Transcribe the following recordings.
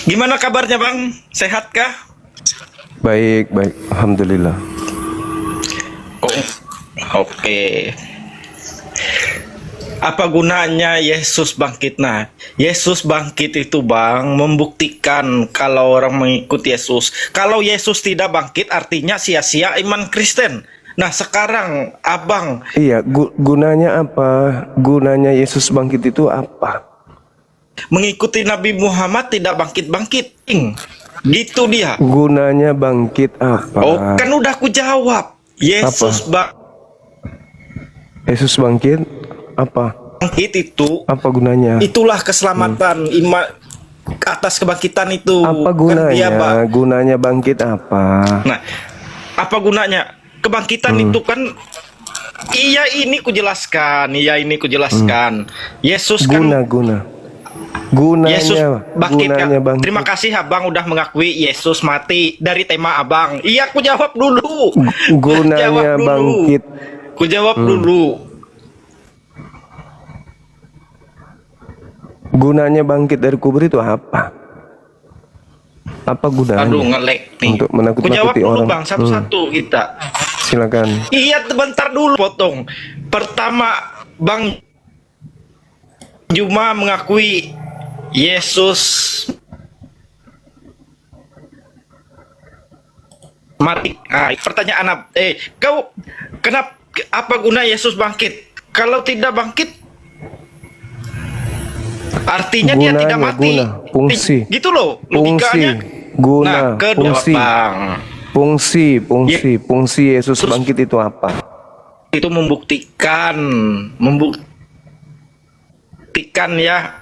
Gimana kabarnya Bang? Sehat kah? Baik, baik. Alhamdulillah. Oh, oke. Apa gunanya Yesus bangkit? Nah, Yesus bangkit itu Bang membuktikan kalau orang mengikut Yesus. Kalau Yesus tidak bangkit artinya sia-sia iman Kristen. Nah, sekarang Abang Iya, gunanya apa? Gunanya Yesus bangkit itu apa? mengikuti Nabi Muhammad tidak bangkit-bangkit. Gitu dia. Gunanya bangkit apa? Oh, kan udah aku jawab. Yesus Yesus bangkit apa? bangkit itu Apa gunanya? itulah keselamatan iman atas kebangkitan itu. Apa Kan dia, gunanya? Gunanya bangkit apa? Nah, apa gunanya? Kebangkitan itu kan ini kujelaskan. Yesus kan Yesus Gunanya bangkit kan. bangkit. Terima kasih Abang udah mengakui Yesus mati dari tema Abang. Iya, aku jawab dulu. Gunanya bangkit. Ku jawab dulu. Gunanya bangkit dari kubur itu apa? Apa gunanya? Aduh, ngelek nih. Untuk Ku jawab menakut-nakuti dulu orang. Bang, satu-satu kita. Silakan. Iya, bentar dulu potong. Pertama, Bang Juma mengakui Yesus mati. Pertanyaan kau kenapa apa guna Yesus bangkit? Kalau tidak bangkit artinya dia tidak mati. Fungsi. Gitu loh logikanya. Nah, kedua Bang, fungsi Yesus bangkit itu apa? itu membuktikan ya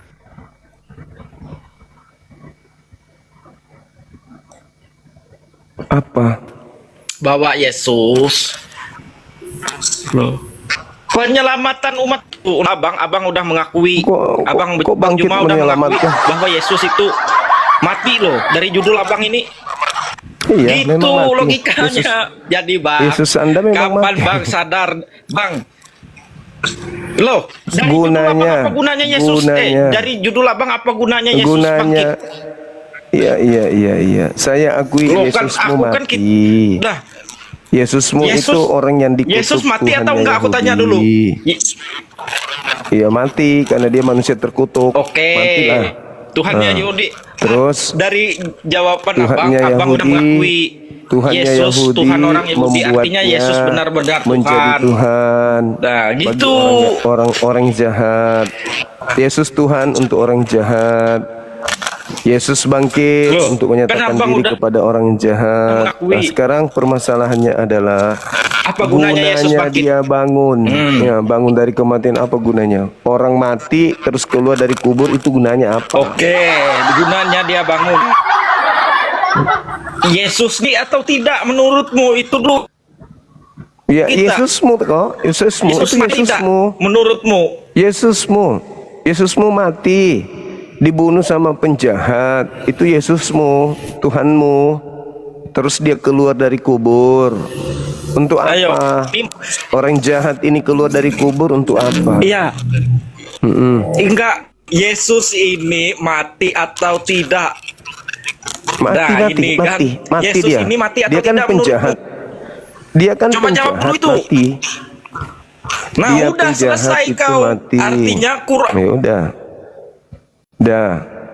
Apa? bahwa Yesus penyelamatan umat. Abang udah mengakui. Bang bangkit Juma udah mengakui menyelamatkan? bahwa Yesus itu mati loh. Dari judul abang ini. Iya, Gitu memang mati. logikanya. Jadi Bang, Yesus Anda memang kapan mati. Bang sadar Bang? Loh, dari Gunanya, judul abang apa gunanya Yesus? Dari judul abang apa gunanya Yesus bangkit? Iya. Saya akui Loh, Yesusmu kan mati. Dah, Yesusmu Yesus- itu orang yang dikutuk Yesus mati Tuhannya atau enggak? Aku tanya Yahudi. dulu. Iya, mati karena dia manusia terkutuk. Oke. Matilah. Tuhannya Yahudi. Terus dari jawaban Tuhannya abang udah Yahudi, mengakui Tuhannya Yesus Yahudi Tuhan orang Yahudi, artinya membuatnya Yesus benar-benar menjadi Tuhan. Tuhan. Nah, Bagi gitu. orang-orang jahat. Yesus Tuhan untuk orang jahat. Yesus bangkit Loh, untuk menyatakan kan abang diri udah kepada orang jahat. mengakui. Nah, sekarang permasalahannya adalah Apa gunanya Yesus bangkit? dia bangun. Ya, bangun dari kematian, apa gunanya? Orang mati terus keluar dari kubur, itu gunanya apa? Oke, gunanya dia bangun. Yesus nih atau tidak menurutmu itu dulu? Ya, Kita. Yesusmu kok. Yesusmu Yesus itu mati tidak? Yesusmu. Menurutmu? Yesusmu mati, dibunuh sama penjahat. Itu Yesusmu, Tuhanmu. Terus dia keluar dari kubur. Untuk Ayo. apa? Orang jahat ini keluar dari kubur untuk apa? Iya. Enggak, Yesus ini mati atau tidak? Mati Yesus dia. ini mati atau Dia kan tidak penjahat. Dia kan Coba jawab penjahat, dulu itu. mati. Nah, Dia udah penjahat selesai itu kau. mati. Artinya Quran Ya udah.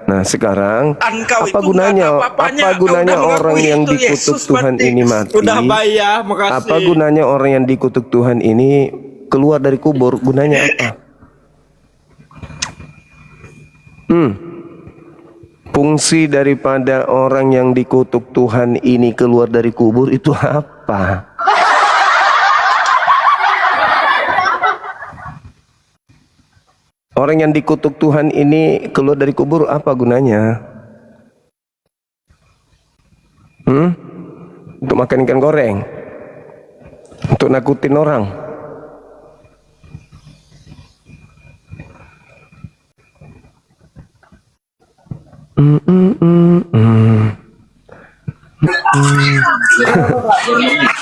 Nah, sekarang kau apa itu gunanya? nggak apa-apanya. Apa gunanya Kau udah orang mengakui yang itu dikutuk Yesus Tuhan mati. ini mati? Udah bayar, makasih. Apa gunanya orang yang dikutuk Tuhan ini keluar dari kubur? Gunanya apa? Fungsi daripada orang yang dikutuk Tuhan ini keluar dari kubur itu apa? Orang yang dikutuk Tuhan ini keluar dari kubur, apa gunanya? Untuk makan ikan goreng? Untuk nakutin orang?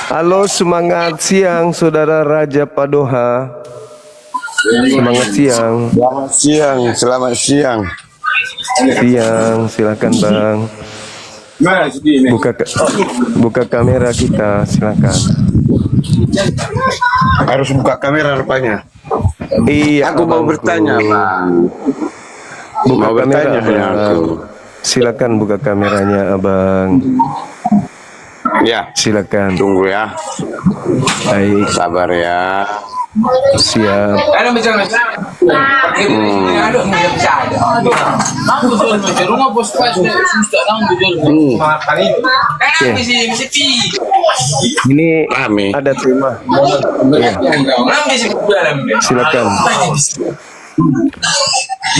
Halo, semangat siang Saudara Raja Padoha. Semangat siang. Selamat siang. Siang, silakan Bang. Buka kamera kita, silakan. Harus buka kamera rupanya. Iya, Aku mau abangku. bertanya, Bang. Buka Mau kamera, bertanya dengan Abang. aku. Silakan buka kameranya, Abang. Ya, Silakan. tunggu ya. Baik, Sabar ya. siap. Ini Rame. ada tema.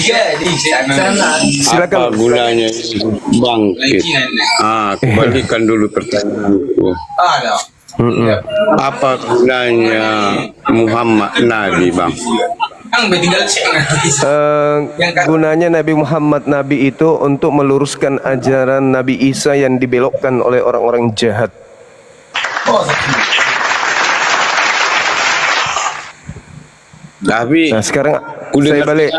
Iya, silakan. Silakan. Apa gunanya bangkit? Kembalikan dulu pertanyaanku. Mm-mm. Apa gunanya Muhammad Nabi, Bang? Gunanya Nabi Muhammad Nabi itu untuk meluruskan ajaran Nabi Isa yang dibelokkan oleh orang-orang jahat. Tapi Nah, sekarang ku saya dengar balik.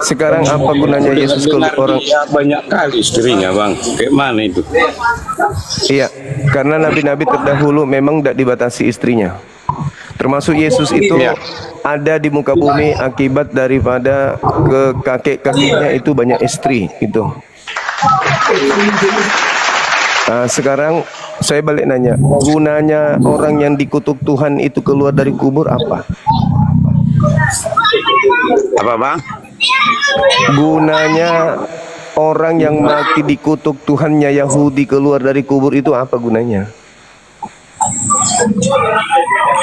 Sekarang apa gunanya Yesus ke orang? dia banyak kali istrinya, Bang. Kayak mana itu? Iya, karena nabi-nabi terdahulu memang tidak dibatasi istrinya. Termasuk Yesus itu Iya. ada di muka bumi akibat daripada ke kakek-kakeknya itu banyak istri gitu. Nah, sekarang saya balik nanya, gunanya orang yang dikutuk Tuhan itu keluar dari kubur apa? Apa, Bang? Gunanya orang yang mati dikutuk Tuhannya Yahudi keluar dari kubur itu apa gunanya?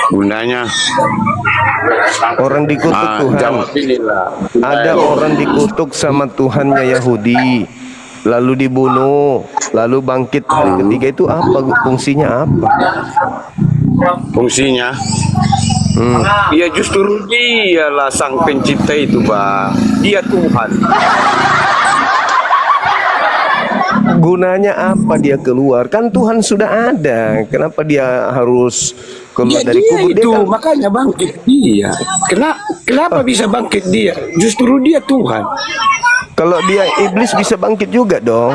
Gunanya Orang dikutuk Tuhan. jawab inilah. Ada orang dikutuk sama Tuhannya Yahudi, lalu dibunuh, lalu bangkit hari ketiga, itu apa fungsinya apa? Fungsinya ya justru dialah sang pencipta itu, Bang. Dia Tuhan. Gunanya apa dia keluar? Kan Tuhan sudah ada. Kenapa dia harus keluar dari Dia kubur? Dia itu kan, makanya bangkit dia. Kenapa bisa bangkit dia? Justru dia Tuhan. kalau dia iblis bisa bangkit juga dong.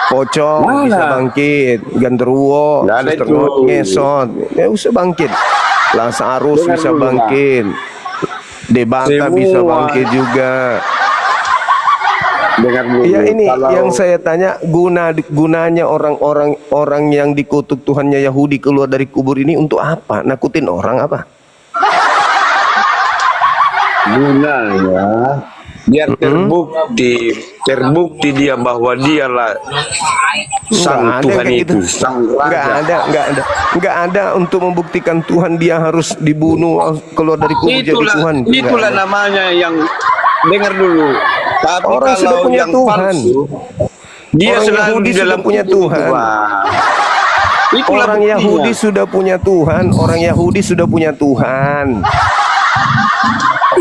Pocong Mana? bisa bangkit, Gandruwo, Nggak ada Suster itu. Ngesot, ya bisa bangkit. Lazarus Dengar bisa dulu, Bang. bangkit. Debaka bisa Semua. bangkit juga. Dengar dulu. Ya ini kalau yang saya tanya, gunanya orang yang dikutuk Tuhannya Yahudi keluar dari kubur ini untuk apa? Nakutin orang apa? gunanya biar terbukti dia bahwa dialah sang Tuhan kayak itu, sang raja. Nggak ada untuk membuktikan Tuhan dia harus dibunuh keluar dari kubur jadi Tuhan. Nggak Itulah ada. namanya yang dengar dulu. Tapi Orang sudah kalau punya yang Tuhan. palsu, dia Orang selalu Yahudi di dalam sudah punya kubur, Tuhan. Bang. Itulah Orang buktinya. Yahudi sudah punya Tuhan. Orang Yahudi sudah punya Tuhan.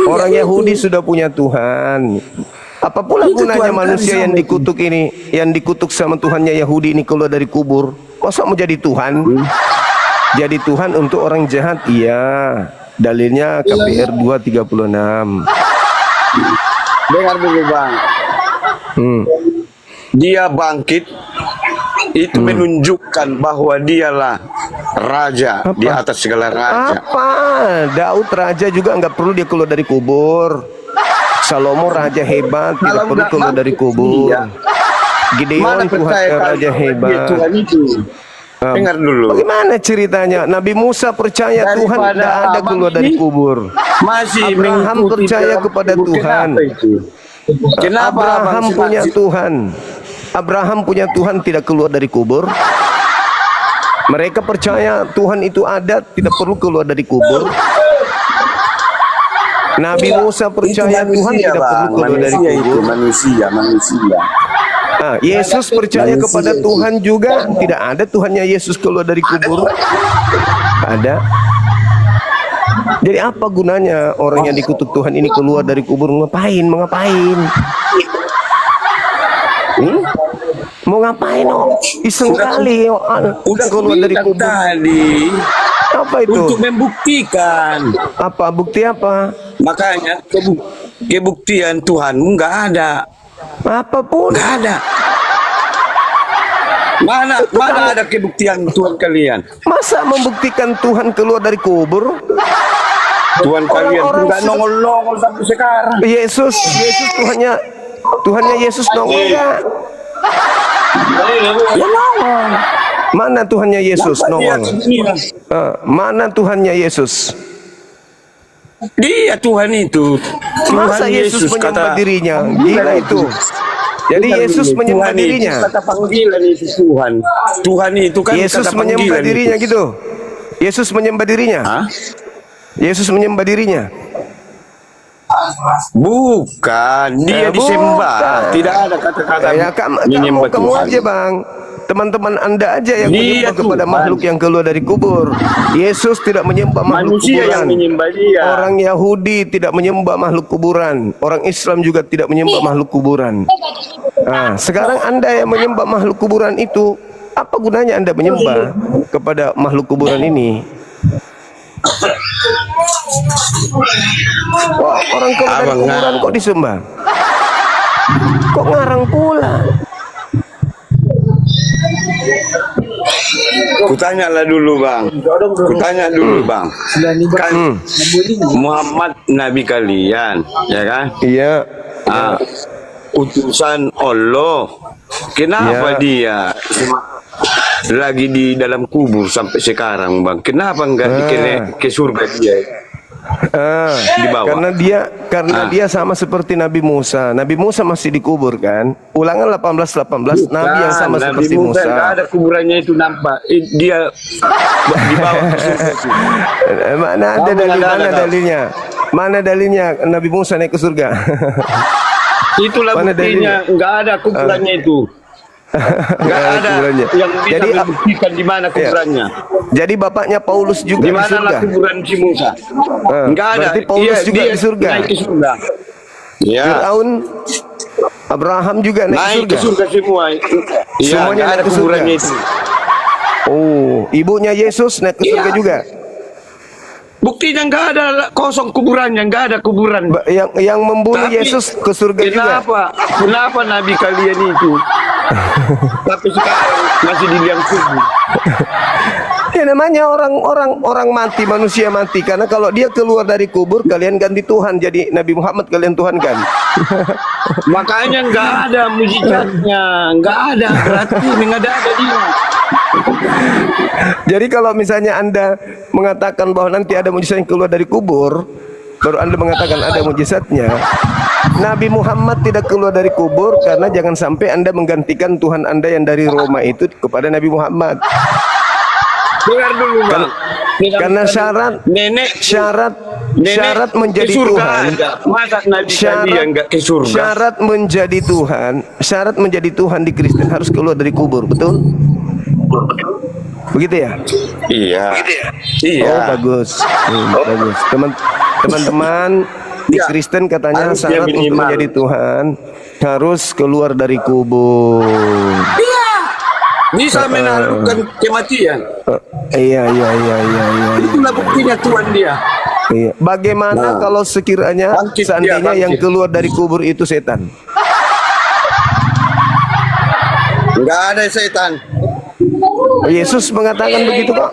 Orang Yahudi sudah punya Tuhan. Apa pula Itu gunanya Tuhan manusia kan yang sama dikutuk ini, yang dikutuk sama Tuhannya Yahudi ini keluar dari kubur? Masa mau jadi Tuhan? Jadi Tuhan untuk orang jahat? Iya. Dalilnya KPR 236. Dengar dulu, Bang. Dia bangkit itu menunjukkan bahwa dialah raja di atas segala raja. Apa? Daud raja juga nggak perlu dia keluar dari kubur. Salomo raja hebat, tidak Kalau perlu nggak keluar dari mampu kubur. dia, Gideon Mana Tuhan percaya raja dia hebat. Tuhan itu? Dengar dulu. Bagaimana ceritanya? Nabi Musa percaya Tuhan Daripada tidak ada abang keluar dari ini kubur. Masih Abraham mengikuti percaya dalam kepada kubur. Tuhan. Kenapa itu? Kenapa Abraham abang punya masih- Tuhan. Abraham punya Tuhan tidak keluar dari kubur. Mereka percaya Tuhan itu ada, tidak perlu keluar dari kubur. Nabi Musa percaya Itu Tuhan manusia, tidak perlu Bang. keluar dari Manusia itu, kubur. manusia. Nah, Yesus percaya Manusia kepada itu. Tuhan juga, tidak ada Tuhannya Yesus keluar dari kubur. Ada. Jadi apa gunanya orang yang dikutuk Tuhan ini keluar dari kubur? Ngapain? Mau ngapain? Iseng kali Udah keluar dari bilang kubur. tadi Apa untuk itu? membuktikan. Apa bukti apa? Makanya kebuktian Tuhan nggak ada. Apapun. Nggak ada. Mana ada kebuktian Tuhan kalian? Masa membuktikan Tuhan keluar dari kubur? Tuhan kalian Orang-orang nggak nongol-nongol sampai sekarang. Yesus Tuhannya Yesus nongol nggak? Ya nongol. Mana Tuhannya Yesus Nampak dia nongol? ke dunia. Mana Tuhannya Yesus? Dia Tuhan itu. Masa Yesus menyembah dirinya? Gila itu. Jadi Yesus menyembah dirinya. Kata panggilan itu Tuhan. Tuhan itu kan Yesus kata menyembah panggilan dirinya itu. gitu. Yesus menyembah dirinya. Hah? Yesus menyembah dirinya. Bukan, dia disembah. bukan. Tidak ada kata-kata Ya, menyembah kamu Tuhan. aja bang. Teman-teman Anda aja yang Dia menyembah kepada Tuhan. makhluk yang keluar dari kubur. Yesus tidak menyembah makhluk Manusia yang kuburan. menyembah dia. Orang Yahudi tidak menyembah makhluk kuburan. Orang Islam juga tidak menyembah makhluk kuburan. Nah, sekarang Anda yang menyembah makhluk kuburan itu, apa gunanya Anda menyembah kepada makhluk kuburan ini? Wah, orang keluar dari Abang kuburan kok disembah? Kok ngarang pula? Kutanyalah dulu bang. Kutanya dulu bang. Kan Muhammad Nabi kalian, ya kan? Iya. Ah, utusan Allah. Kenapa Ya. dia lagi di dalam kubur sampai sekarang bang? Kenapa enggak ke surga dia? Dibawa. Karena dia sama seperti Nabi Musa. Nabi Musa masih dikubur kan? Ulangan 18:18 Nabi yang sama Nabi seperti Musa. Enggak ada kuburannya itu nampak. Dia dibawa ke surga itu. Mana ada Kamu dalil? nggak ada, Mana kau. dalilnya? Mana dalilnya Nabi Musa naik ke surga? Itulah Mana buktinya. Enggak ada kuburannya itu. Enggak ada kuburannya. yang bisa Jadi, membuktikan di mana kuburannya. Jadi bapaknya Paulus juga Di di mana surga. lah kuburan si Musa? Enggak ada. Berarti Paulus juga dia di surga. Naik ke surga. Ya. Firaun, Abraham juga naik Naik ke ke surga. surga semua. Iya, Semuanya enggak naik ada ke surga. kuburannya itu. Oh, ibunya Yesus naik ke surga Iya. juga. Buktinya enggak ada kosong kuburannya, enggak ada kuburan. Yang membunuh Tapi, Yesus ke surga juga. Kenapa nabi kalian itu? Tapi sekarang masih di liang kubur. Ya namanya orang mati, manusia mati. Karena kalau dia keluar dari kubur, kalian ganti Tuhan. Jadi Nabi Muhammad kalian Tuhan kan? Makanya enggak ada mujizatnya, enggak ada, berarti enggak ada dia. Jadi kalau misalnya Anda mengatakan bahwa nanti ada mujizat yang keluar dari kubur, baru Anda mengatakan ada mujizatnya. Nabi Muhammad tidak keluar dari kubur karena jangan sampai Anda menggantikan Tuhan Anda yang dari Roma itu kepada Nabi Muhammad. Dengar dulu bang. Karena syarat menjadi ke surga Tuhan. ada. Masa nabi kalian enggak ke surga? Syarat menjadi Tuhan di Kristen harus keluar dari kubur, betul? Begitu ya? Iya. Iya. Oh bagus, bagus. Teman-teman di Ya, Kristen katanya harus dia syarat untuk minimal. menjadi Tuhan harus keluar dari kubur. Bisa menaklukkan kematian. Iya. Itulah buktinya Tuhan dia. Iya. Bagaimana kalau sekiranya Bangkit dia, seandainya yang bangkit. keluar dari kubur itu setan? Enggak ada setan. Yesus mengatakan begitu kok.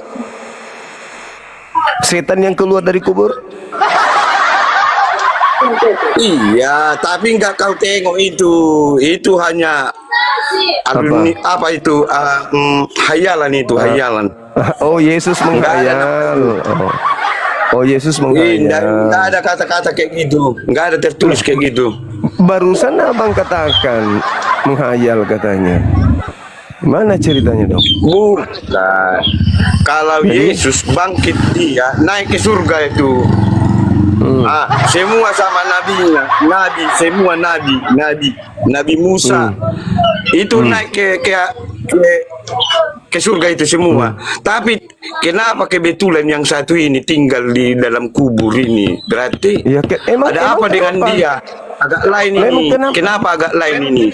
Setan yang keluar dari kubur? Iya, tapi enggak kau tengok itu. Itu hanya apa itu? Hayalan itu, hayalan. Oh Yesus menghayal. Oh Yesus Enggak menghayal. ada kata-kata kayak gitu. Enggak ada tertulis kayak gitu. Barusan abang katakan menghayal katanya. Mana ceritanya dong? Bukan. Kalau Yesus bangkit dia naik ke surga itu. Semua sama nabinya, semua nabi Musa itu naik ke surga itu semua. Tapi kenapa kebetulan yang satu ini tinggal di dalam kubur ini? Berarti Ya, ada apa dengan dia? Agak lain ini. Kenapa agak lain ini?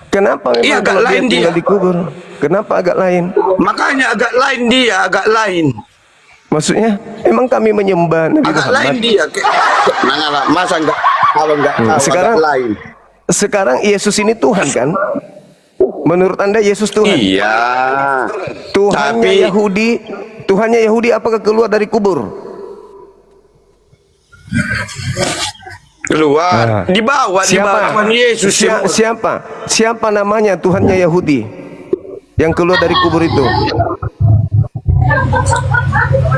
Kenapa memang Iya, agak kalau dia lain tinggal dia. di kubur? Kenapa agak lain? Makanya agak lain dia, agak lain. Maksudnya, emang kami menyembah Nabi Agak lain Muhammad? dia. Masa enggak kalau enggak tahu Sekarang- agak lain. Sekarang Yesus ini Tuhan kan? Menurut Anda Yesus Tuhan? Iya. Tuhannya Tapi Tuhannya Yahudi apakah keluar dari kubur? keluar, dibawa Tuhan Yesus. Siapa namanya Tuhannya Yahudi yang keluar dari kubur itu?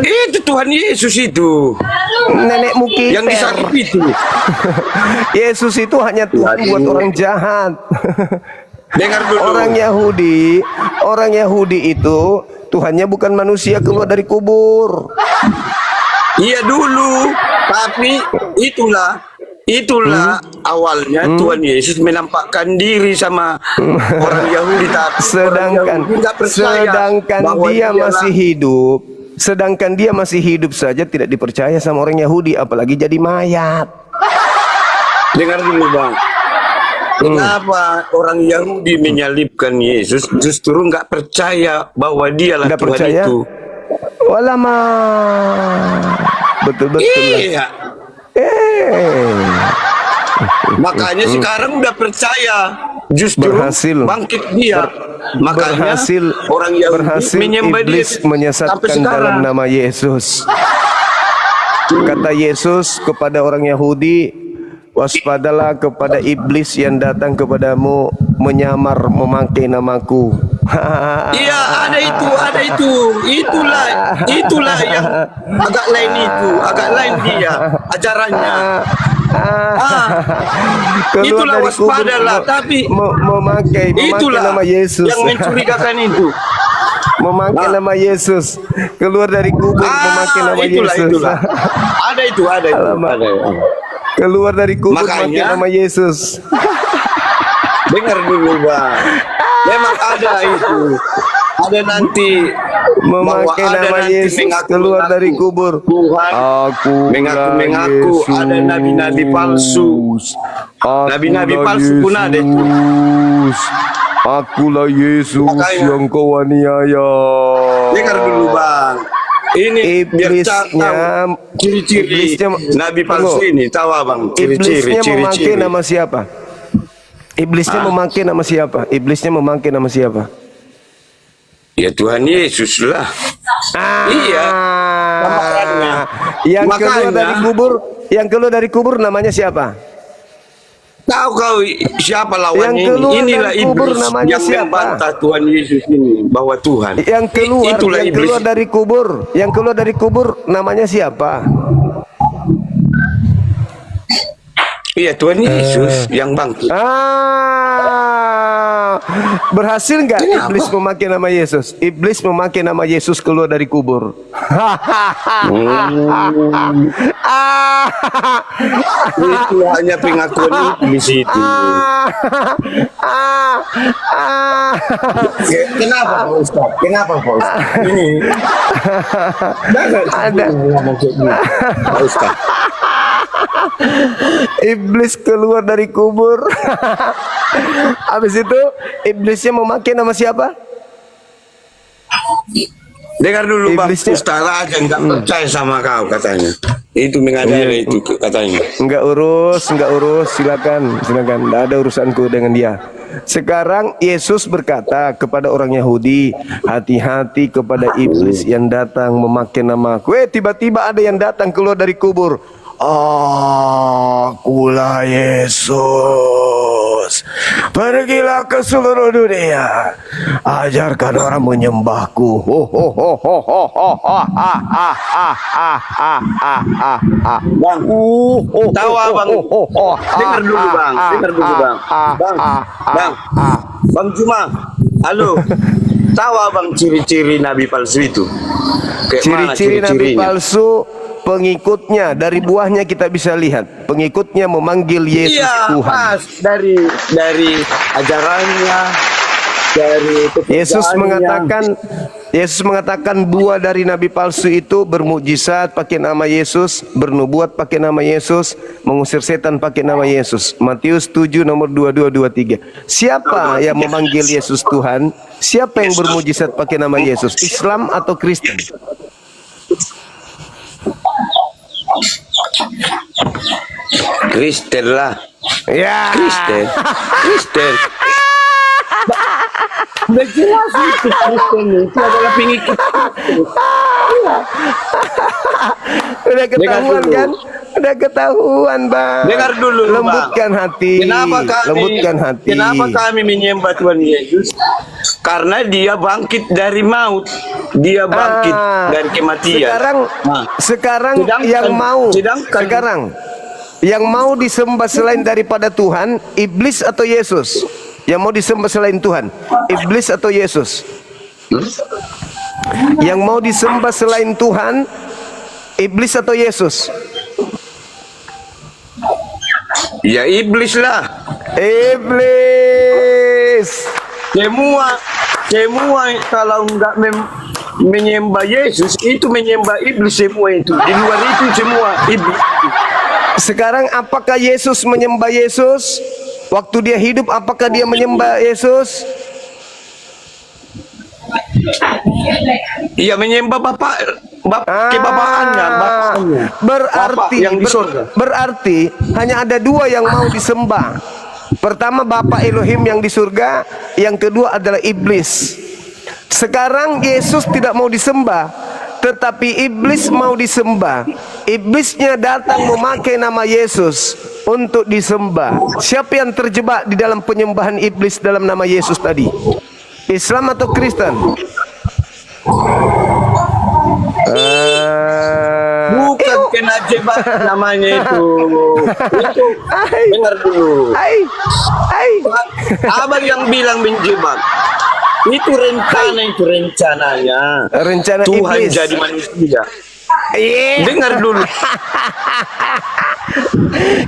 Itu Tuhan Yesus itu. Nenekmu kita. Yang disalib itu. Yesus itu hanya Tuhan buat orang jahat. Dengar dulu. Orang Yahudi itu Tuhannya bukan manusia keluar dari kubur. Iya dulu, tapi itulah awalnya Tuhan Yesus menampakkan diri sama orang Yahudi, tapi sedangkan dia masih hidup saja tidak dipercaya sama orang Yahudi, apalagi jadi mayat. Dengar dulu Bang, kenapa orang Yahudi menyalibkan Yesus justru nggak percaya bahwa dialah Nggak Tuhan percaya? itu? Walama, betul-betul. Iya. Makanya sekarang udah percaya, justru Berhasil. bangkit dia. Makanya orang Yahudi menyembah dia iblis sampai menyesatkan sekarang. dalam nama Yesus. Kata Yesus kepada orang Yahudi, waspadalah kepada iblis yang datang kepadamu menyamar memakai namaku. Iya, ada itu. Itulah yang agak lain dia ajarannya. Itulah waspadalah, tapi memakai itulah nama Yesus. yang mencurigakan itu. Memakai nama Yesus, keluar dari kubur memakai nama Yesus. Itulah. Ada itu. Keluar dari kubur Makanya, memakai nama Yesus. Dengar dulu Bang, memang ada itu. Ada nanti Memakai nama Yesus keluar dari kubur. Tuhan Aku mengaku ada nabi-nabi palsu. Nabi-nabi palsu pun ada itu. Akulah Yesus Makanya, yang kau aniaya. dengar dulu Bang, ini biar Iblisnya, tahu ciri-ciri nabi palsu ini. Tahu Bang Iblisnya memakai ciri-ciri. nama siapa? Iblisnya memakai nama siapa? Iblisnya memakai nama siapa? Ya Tuhan Yesus lah. Iya. Gambarannya. Yang keluar dari kubur namanya siapa? Tahu kau siapa lawannya Yang keluar ini? Inilah dari kubur iblis namanya yang siapa? membantah Tuhan Yesus ini bahwa Tuhan. Yang Itulah iblis. keluar dari kubur namanya siapa? Iya Tuhan Yesus yang bangkit. Berhasil nggak Kenapa? iblis memakai nama Yesus? Iblis memakai nama Yesus keluar dari kubur. Itu hanya pengakuan iblis itu. Kenapa Pak Ustaz? Kenapa Pak Ustaz? Ini. Ada. Pak Ustaz. Iblis keluar dari kubur. Habis itu iblisnya memakai nama siapa? Dengar dulu Bang, Iblisnya- Ustaz aja nggak percaya sama kau katanya. Itu mengada-ada itu katanya. Enggak urus, silakan. Tidak ada urusanku dengan dia. Sekarang Yesus berkata kepada orang Yahudi, hati-hati kepada iblis yang datang memakai namaku. Tiba-tiba ada yang datang keluar dari kubur. Akulah Yesus. Pergilah ke seluruh dunia, ajarkan orang menyembahku. Bang, tahu Bang. Dengar dulu Bang, Bang Juma. Halo. Tahu Bang ciri-ciri nabi palsu itu? Kayak mana Ciri-ciri nabi ciri-cirinya? palsu, pengikutnya dari buahnya kita bisa lihat. Pengikutnya memanggil Yesus Iya, Tuhan. Mas, dari ajarannya, dari Yesus mengatakan buah dari nabi palsu itu bermukjizat pakai nama Yesus, bernubuat pakai nama Yesus, mengusir setan pakai nama Yesus. Matius 7 nomor 22-23. Siapa yang memanggil Yesus Tuhan? Siapa yang bermukjizat pakai nama Yesus? Islam atau Kristen? Kristen lah. Ya. Kristen. Udah jelas itu Kristen itu adalah pengikut. Udah ketahuan dulu. kan? Udah ketahuan, Bang. Dengar dulu, Bang. Lembutkan hati. Lembutkan hati. Kenapa kami menyembah Tuhan Yesus? Karena dia bangkit dari maut. Dia bangkit dari kematian. Sekarang yang mau disembah selain daripada Tuhan, iblis atau Yesus? Yang mau disembah selain Tuhan, iblis atau Yesus? Yang mau disembah selain Tuhan, iblis atau Yesus? Ya iblis lah. Iblis. Semua kalau enggak menyembah Yesus itu menyembah iblis semua itu. Di luar itu semua iblis. Sekarang apakah Yesus menyembah Yesus? Waktu dia hidup apakah dia menyembah Yesus? Iya menyembah kebapaannya, bapaknya. Berarti Bapak yang di surga. berarti hanya ada dua yang mau disembah. Pertama Bapa Elohim yang di surga, yang kedua adalah iblis. Sekarang Yesus tidak mau disembah, tetapi iblis mau disembah. Iblisnya datang memakai nama Yesus untuk disembah. Siapa yang terjebak di dalam penyembahan iblis dalam nama Yesus tadi? Islam atau Kristen? Bukan kena jebak namanya itu. Itu dengar dulu. Abang yang bilang menjebak. Itu rencananya. Rencana Tuhan iblis. jadi manusia. Dengar dulu.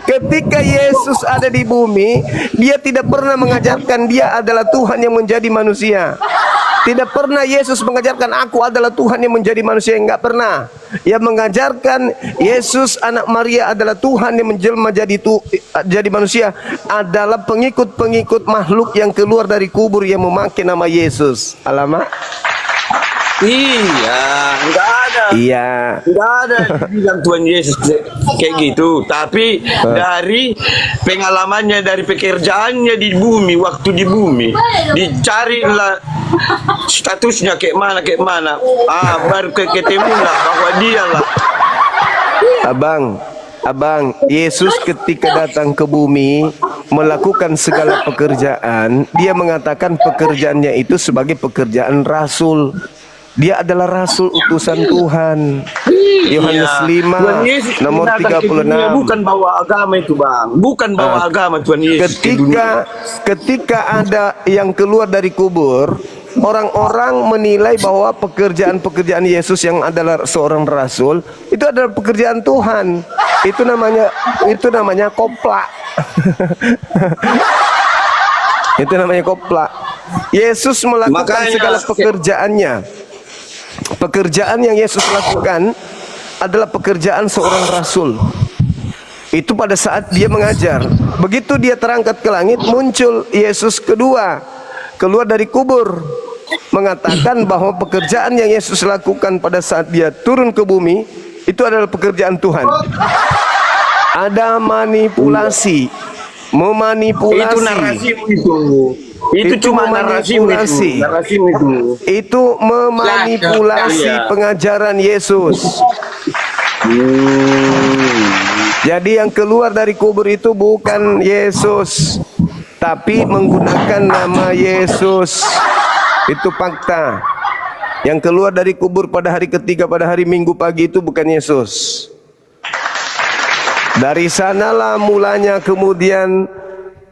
Ketika Yesus ada di bumi, dia tidak pernah mengajarkan dia adalah Tuhan yang menjadi manusia. Tidak pernah Yesus mengajarkan aku adalah Tuhan yang menjadi manusia, enggak pernah. Ia mengajarkan Yesus anak Maria adalah Tuhan yang menjelma jadi manusia, adalah pengikut-pengikut makhluk yang keluar dari kubur yang memakai nama Yesus. Alamak. Iya, enggak ada. Iya. Enggak ada bilang Tuhan Yesus kayak gitu. Tapi dari pengalamannya, dari pekerjaannya di bumi, waktu di bumi, dicarilah statusnya kayak mana. Baru ketemulah bahwa dialah. Abang, Yesus ketika datang ke bumi melakukan segala pekerjaan, dia mengatakan pekerjaannya itu sebagai pekerjaan rasul. Dia adalah rasul utusan Tuhan. Yohanes 5 nomor 36. Bukan bawa agama itu, Bang. Bukan bawa agama Tuhan Yesus. Ketika ada yang keluar dari kubur, orang-orang menilai bahwa pekerjaan-pekerjaan Yesus yang adalah seorang rasul itu adalah pekerjaan Tuhan. Itu namanya koplak. Itu namanya koplak. Yesus melakukan segala pekerjaannya. Pekerjaan yang Yesus lakukan adalah pekerjaan seorang rasul. Itu pada saat dia mengajar. Begitu dia terangkat ke langit, muncul Yesus kedua, keluar dari kubur, mengatakan bahwa pekerjaan yang Yesus lakukan pada saat dia turun ke bumi itu adalah pekerjaan Tuhan. Ada manipulasi, memanipulasi. Itu narasimu itu cuma narasimu itu. Itu memanipulasi pengajaran Yesus. Jadi yang keluar dari kubur itu bukan Yesus, tapi menggunakan nama Yesus. Itu fakta. Yang keluar dari kubur pada hari ketiga, pada hari Minggu pagi itu bukan Yesus. Dari sanalah mulanya kemudian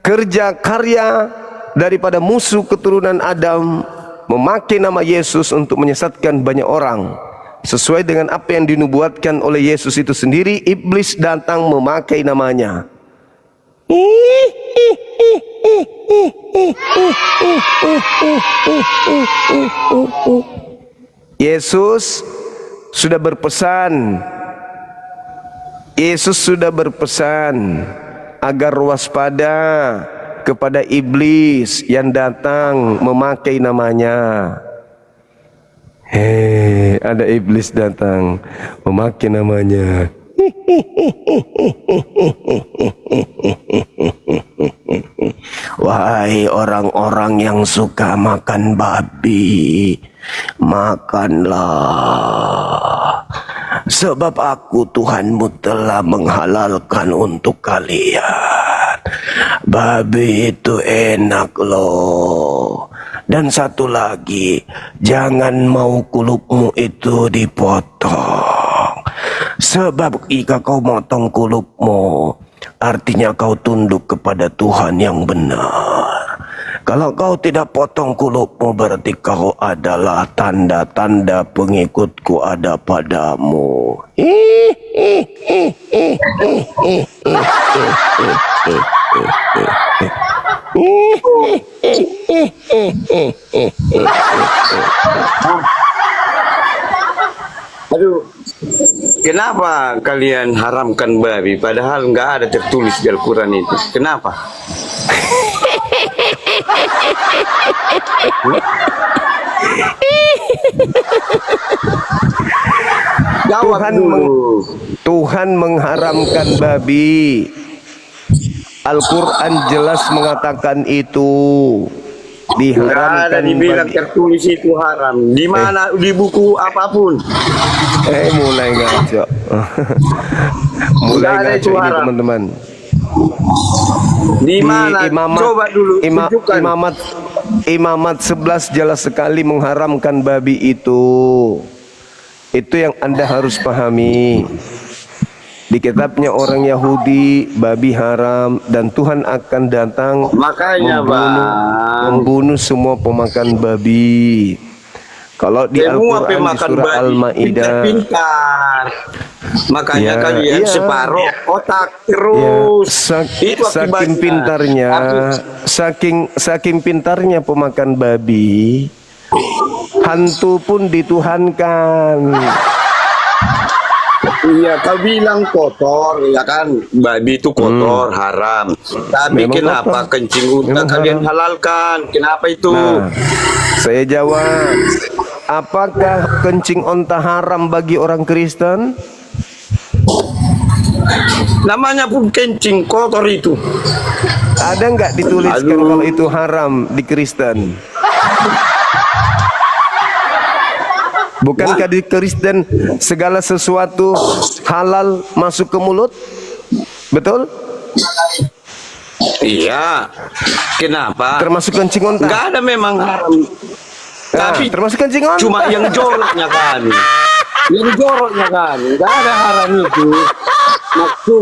kerja karya daripada musuh keturunan Adam memakai nama Yesus untuk menyesatkan banyak orang. Sesuai dengan apa yang dinubuatkan oleh Yesus itu sendiri, iblis datang memakai namanya. Yesus sudah berpesan. Yesus sudah berpesan agar waspada kepada iblis yang datang memakai namanya. Ada iblis datang memakai namanya. Wahai orang-orang yang suka makan babi, makanlah. Sebab aku Tuhanmu telah menghalalkan untuk kalian. Babi itu enak loh. Dan satu lagi, jangan mau kulupmu itu dipotong. Sebab jika kau motong kulupmu, artinya kau tunduk kepada Tuhan yang benar. Kalau kau tidak potong kulupmu, berarti kau adalah tanda-tanda pengikutku ada padamu. Aduh, kenapa kalian haramkan babi padahal nggak ada tertulis di Al-Quran itu? Kenapa? Jawab dulu. Tuhan mengharamkan babi. Al-Quran jelas mengatakan itu. Nggak ada Diharamkan dibilang babi. tertulis itu haram. Di mana di buku apapun. Mulai ngaco. Mulai Nggak ada ngaco itu ini haram. teman-teman. Di mana? Coba dulu tunjukkan. Imamat 11 jelas sekali mengharamkan babi itu. Itu yang Anda harus pahami. Di kitabnya orang Yahudi, babi haram dan Tuhan akan datang Makanya, membunuh semua pemakan babi. Kalau di semua Al-Quran di pemakan surah babi Al-Maidah, pintar-pintar. Makanya Ya, kalian iya. separuh otak ya, terus. Itu saking akibatnya. pintarnya, saking pintarnya pemakan babi, hantu pun dituhankan. Iya, kau bilang kotor, ya kan? Babi itu kotor, haram. Tapi Memang kenapa kotor. kencing unta Memang kalian haram. halalkan? Kenapa itu? Nah, saya jawab, apakah kencing onta haram bagi orang Kristen? Namanya pun kencing kotor itu. Ada nggak dituliskan Aduh. kalau itu haram di Kristen? Bukankah di Kristen segala sesuatu halal masuk ke mulut? Betul? Iya. Kenapa? Termasuk kencing onta. Nggak ada memang haram. Nah, Tapi termasuk kencing onta. cuma yang joroknya kami. Yang joroknya kami. Nggak ada haram itu. Maksudku,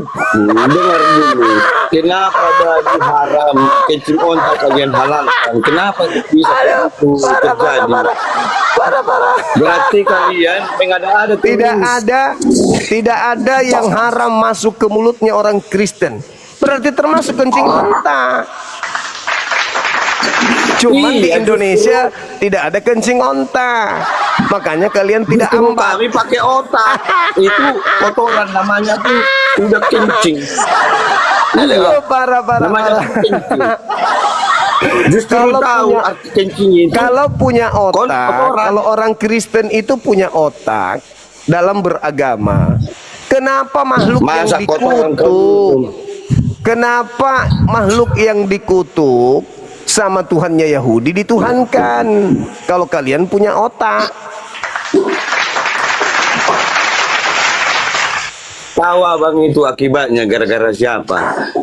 dengar dulu. Kenapa bagi haram kencing onta kalian halalkan? Kenapa bisa itu terjadi? Berarti kalian mengada-ada Tidak ada yang haram masuk ke mulutnya orang Kristen. Berarti termasuk kencing onta. Cuman di Iya, Indonesia tidak ada kencing onta. Makanya kalian tidak Justru ambat. kami pakai otak. Itu kotoran namanya tuh udah kencing. Iya, Oh, parah. namanya kencing. Justru Kalau tahu punya- arti kencing itu. Kalau punya otak, Kotoran. kalau orang Kristen itu punya otak dalam beragama, kenapa makhluk Masa yang kotoran dikutuk? Kenapa makhluk yang dikutuk sama Tuhannya Yahudi dituhankan? Kalau kalian punya otak. Tahu abang itu akibatnya gara-gara siapa?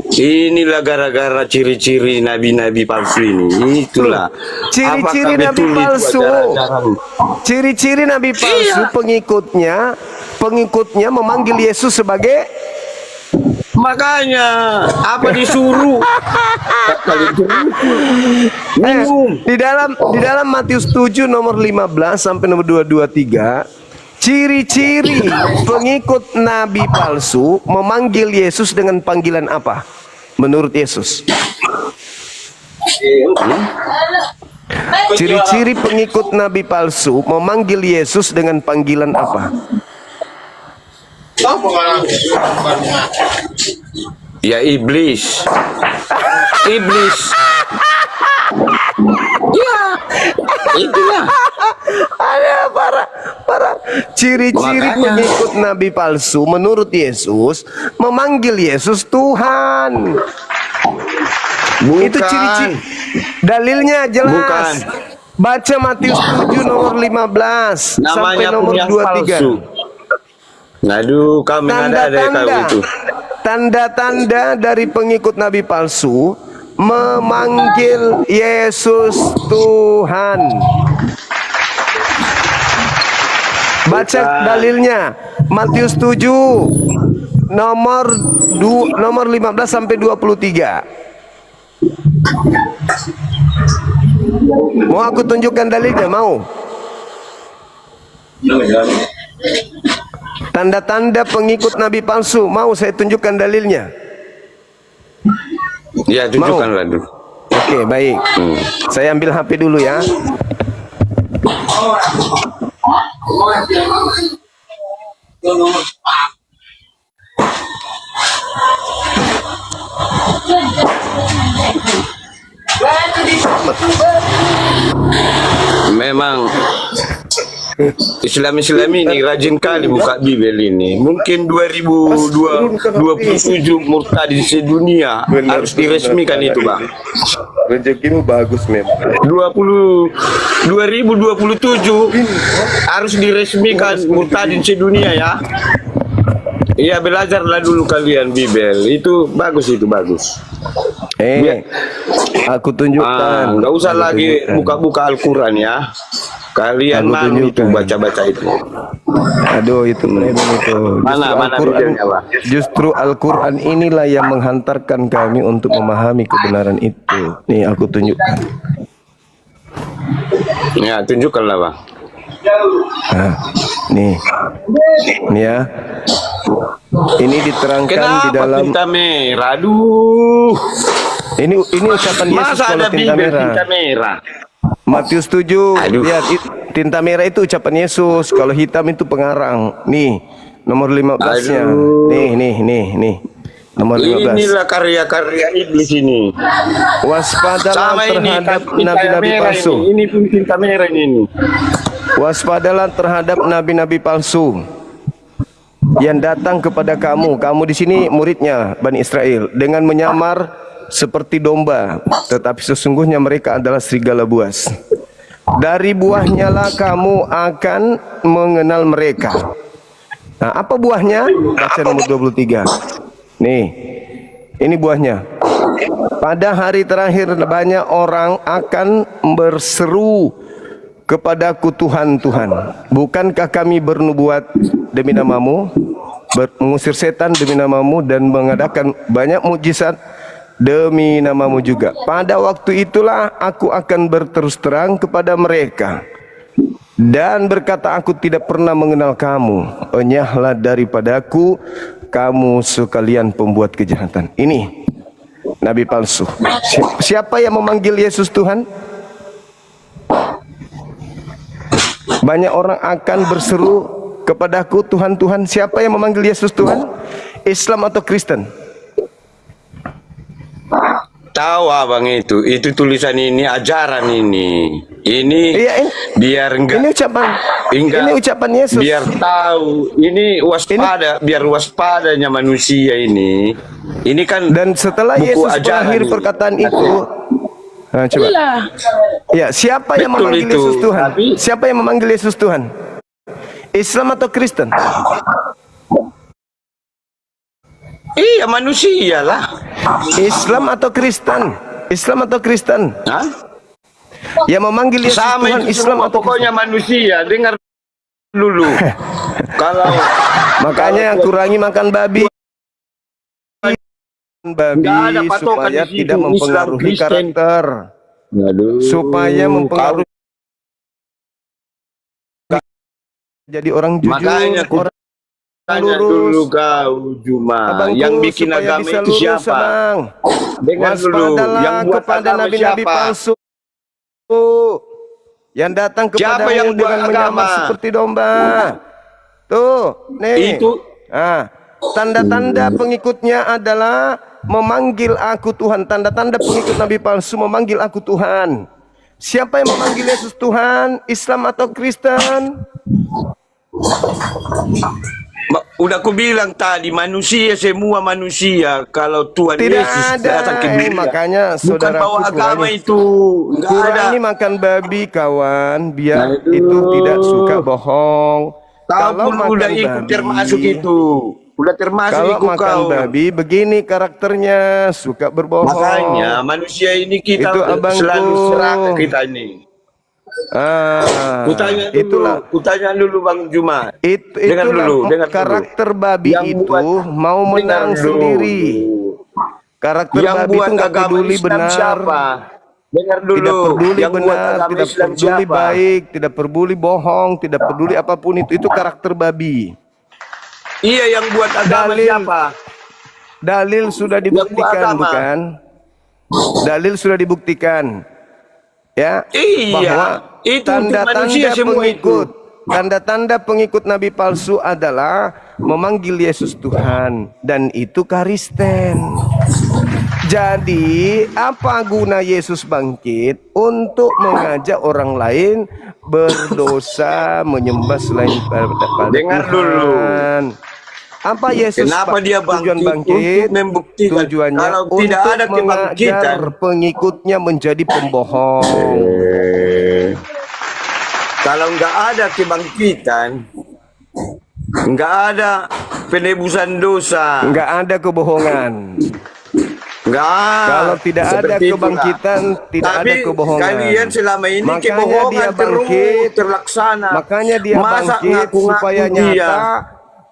Inilah gara-gara ciri-ciri nabi-nabi palsu ini. Itulah. Ciri-ciri Apakah nabi betul itu palsu. ajaran-ajaran? Ciri-ciri nabi palsu, Iya. pengikutnya memanggil Yesus sebagai Makanya apa disuruh? Kali minum. di dalam Matius 7 nomor 15 sampai nomor 223, ciri-ciri pengikut nabi palsu memanggil Yesus dengan panggilan apa? Menurut Yesus. Ciri-ciri pengikut nabi palsu memanggil Yesus dengan panggilan apa? Ya iblis. Iblis. Ya. Itulah. Ada parah. Ciri-ciri Makanya. pengikut nabi palsu menurut Yesus memanggil Yesus Tuhan. Itu ciri-ciri. Dalilnya jelas. Bukan. Baca Matius 7 nomor 15 sampai Namanya nomor pun yang 23. palsu. Aduh, kami ada kau itu. Tanda-tanda dari pengikut nabi palsu memanggil Yesus Tuhan. Baca dalilnya Matius 7 nomor 15 sampai 23. Mau aku tunjukkan dalilnya, mau? Tanda-tanda pengikut nabi palsu, mau saya tunjukkan dalilnya? Ya, tunjukkanlah dulu. Oke, baik. Saya ambil HP dulu ya. Memang Islam ini rajin kali buka Bibel ini. Mungkin 2027 murtad di sedunia harus diresmikan itu, Bang. Rezekimu bagus memang. 2027 harus diresmikan murtad di sedunia ya. Iya, belajarlah dulu kalian Bibel. Itu bagus, itu bagus. Aku tunjukkan. Nggak usah lagi buka-buka Al-Quran ya. Kalian Aku malu itu tunjukkan. baca-baca itu. Aduh, itu preman itu. Mana Bibelnya, Bang? Justru Al-Quran inilah yang menghantarkan kami untuk memahami kebenaran itu. Nih, aku tunjukkan. Ya, tunjukkanlah, Bang. Nah, nih ya. Ini diterangkan Kenapa di dalam. tinta merah? Aduh. Ini ucapan Yesus Masa kalau ada tinta Bibel merah. tinta merah? Matius 7. Aduh. Lihat, tinta merah itu ucapan Yesus. Kalau hitam itu pengarang. Nih, nomor 15-nya. Aduh. Nih. Nomor 15. Inilah karya-karya iblis ini. Waspadalah Sama ini terhadap tinta nabi-nabi merah palsu. ini pun tinta merah ini. Waspadalah terhadap nabi-nabi palsu yang datang kepada kamu. Kamu di sini muridnya Bani Israel, dengan menyamar seperti domba, tetapi sesungguhnya mereka adalah serigala buas. Dari buahnya lah kamu akan mengenal mereka. Nah, apa buahnya? Baca nomor 23. Nih, ini buahnya. Pada hari terakhir banyak orang akan berseru kepadaku, Tuhan, Tuhan, bukankah kami bernubuat demi namamu, mengusir setan demi namamu, dan mengadakan banyak mukjizat demi namamu juga? Pada waktu itulah aku akan berterus terang kepada mereka dan berkata, aku tidak pernah mengenal kamu, enyahlah daripadaku kamu sekalian pembuat kejahatan. Ini nabi palsu. Siapa yang memanggil Yesus Tuhan? Banyak orang akan berseru kepadaku, Tuhan, Tuhan. Siapa yang memanggil Yesus Tuhan? Islam atau Kristen? Tahu abang itu tulisan ini ajaran ini. Ini Iya, biar enggak Ini ucapan Yesus. biar tahu ini waspada, biar waspadanya manusia ini. Ini kan Dan setelah buku Yesus ajaran mengakhiri ini. perkataan itu, nah, coba. Ya, siapa yang Betul memanggil itu, Yesus Tuhan? tapi- Siapa yang memanggil Yesus Tuhan? Islam atau Kristen? Iya, manusia lah. Islam atau Kristen? Islam atau Kristen? Hah? Yang memanggil Yesus Sama Tuhan, itu Islam semua, atau pokoknya manusia. Dengar dulu. Kalau makanya kurangi makan babi. Babi Nggak ada patokan supaya di situ, tidak mempengaruhi Islam, Kristen. karakter. Aduh, Supaya mempengaruhi jadi orang jujur, Makanya aku orang tanya lurus. dulu kau Juma, Abang yang tuh bikin supaya agama bisa itu lurus, siapa? Abang. Dengar dulu, Waspadalah yang buat kepada agama nabi-nabi siapa? palsu yang datang Siapa kepadamu yang buat dengan menyamar agama? seperti domba. Tuh, nih. Itu Tanda-tanda pengikutnya adalah memanggil aku Tuhan. Tanda-tanda pengikut nabi palsu memanggil aku Tuhan. Siapa yang memanggil Yesus Tuhan? Islam atau Kristen? Udah aku bilang tadi, manusia, semua manusia, kalau Tuhan Tidak Yesus ada, datang ke dunia, makanya bukan saudaraku bawa agama kurangin. itu, nggak ada. Kurangi makan babi kawan, biar Nah, itu tidak suka bohong. Kau Kalau pun udah makan ikut termasuk babi, itu, udah termasuk kalau ikut makan kau. babi begini karakternya, suka berbohong. Makanya manusia ini kita Itu abangku. selalu serakah kita ini. Ah, Kutanya dulu Bang Juma. Dengar itulah dulu, dengar dulu. karakter babi Yang itu buat- mau menang dengar sendiri. dulu. Karakter Yang babi buat itu nggak agama peduli Islam benar, siapa? Dengar dulu. tidak peduli Yang buat benar, agama tidak Islam peduli siapa? baik, tidak peduli bohong, tidak peduli apapun itu karakter babi. Iya, yang buat agama Dalil. siapa? Dalil sudah dibuktikan, agama. bukan? Dalil sudah dibuktikan, ya, Iya, bahwa itu untuk manusia semua pengikut, itu. tanda-tanda pengikut Nabi palsu adalah memanggil Yesus Tuhan, dan itu Kristen. Jadi, apa guna Yesus bangkit? Untuk mengajak orang lain berdosa, menyembah selain pada Dengar Tuhan. Apa Yesus Kenapa dia tujuan bangkit? Untuk membuktikan. Tujuannya Kalau untuk tidak ada mengajar kebangkitan, pengikutnya menjadi pembohong. kalau nggak ada kebangkitan, nggak ada penebusan dosa, Nggak ada kebohongan. nggak. Kalau tidak ada Seperti itulah. kebangkitan, tidak Tapi ada kebohongan. kalian selama ini Makanya kebohongan dia terus bangkit. terlaksana. Makanya dia Masa bangkit ngaku-ngaku supaya dia, nyata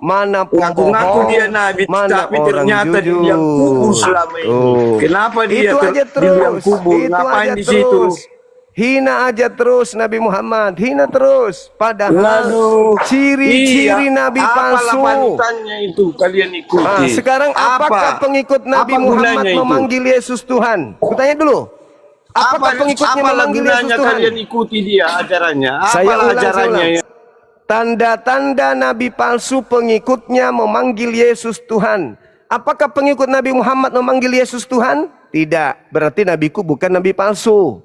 mana ngaku-ngaku pembohong, dia nabi, mana tapi orang ternyata jujur. dia kubur selama ini. Oh. Kenapa dia Itu aja di liang terus, kubur? itu Ngapain aja di situ? terus. Hina aja terus Nabi Muhammad, hina terus. Padahal Lalu, ciri-ciri Nabi apalah palsu. panutannya itu kalian ikuti. Sekarang apakah pengikut Nabi Apa Muhammad gunanya itu? memanggil Yesus Tuhan? Kutanya dulu. Apakah pengikutnya apalah memanggil gunanya Yesus Tuhan? kalian ikuti dia ajarannya? Saya Apalah ulang, ajarannya? saya ulang. Tanda-tanda Nabi palsu pengikutnya memanggil Yesus Tuhan. Apakah pengikut Nabi Muhammad memanggil Yesus Tuhan? Tidak. Berarti nabiku bukan nabi palsu.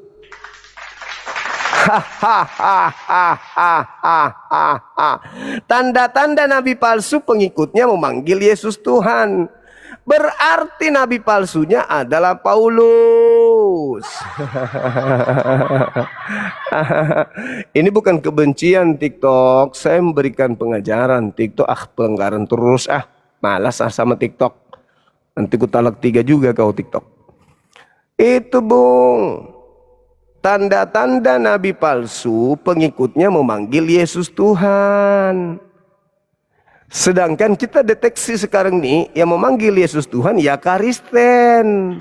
Tanda-tanda nabi palsu pengikutnya memanggil Yesus Tuhan. Berarti nabi palsunya adalah Paulus. Ini bukan kebencian TikTok. Saya memberikan pengajaran. TikTok pelanggaran terus malas sama TikTok. Nanti ku talak 3 juga kau TikTok. Itu Bung. Tanda-tanda nabi palsu pengikutnya memanggil Yesus Tuhan. Sedangkan kita deteksi sekarang nih yang memanggil Yesus Tuhan ya Kristen.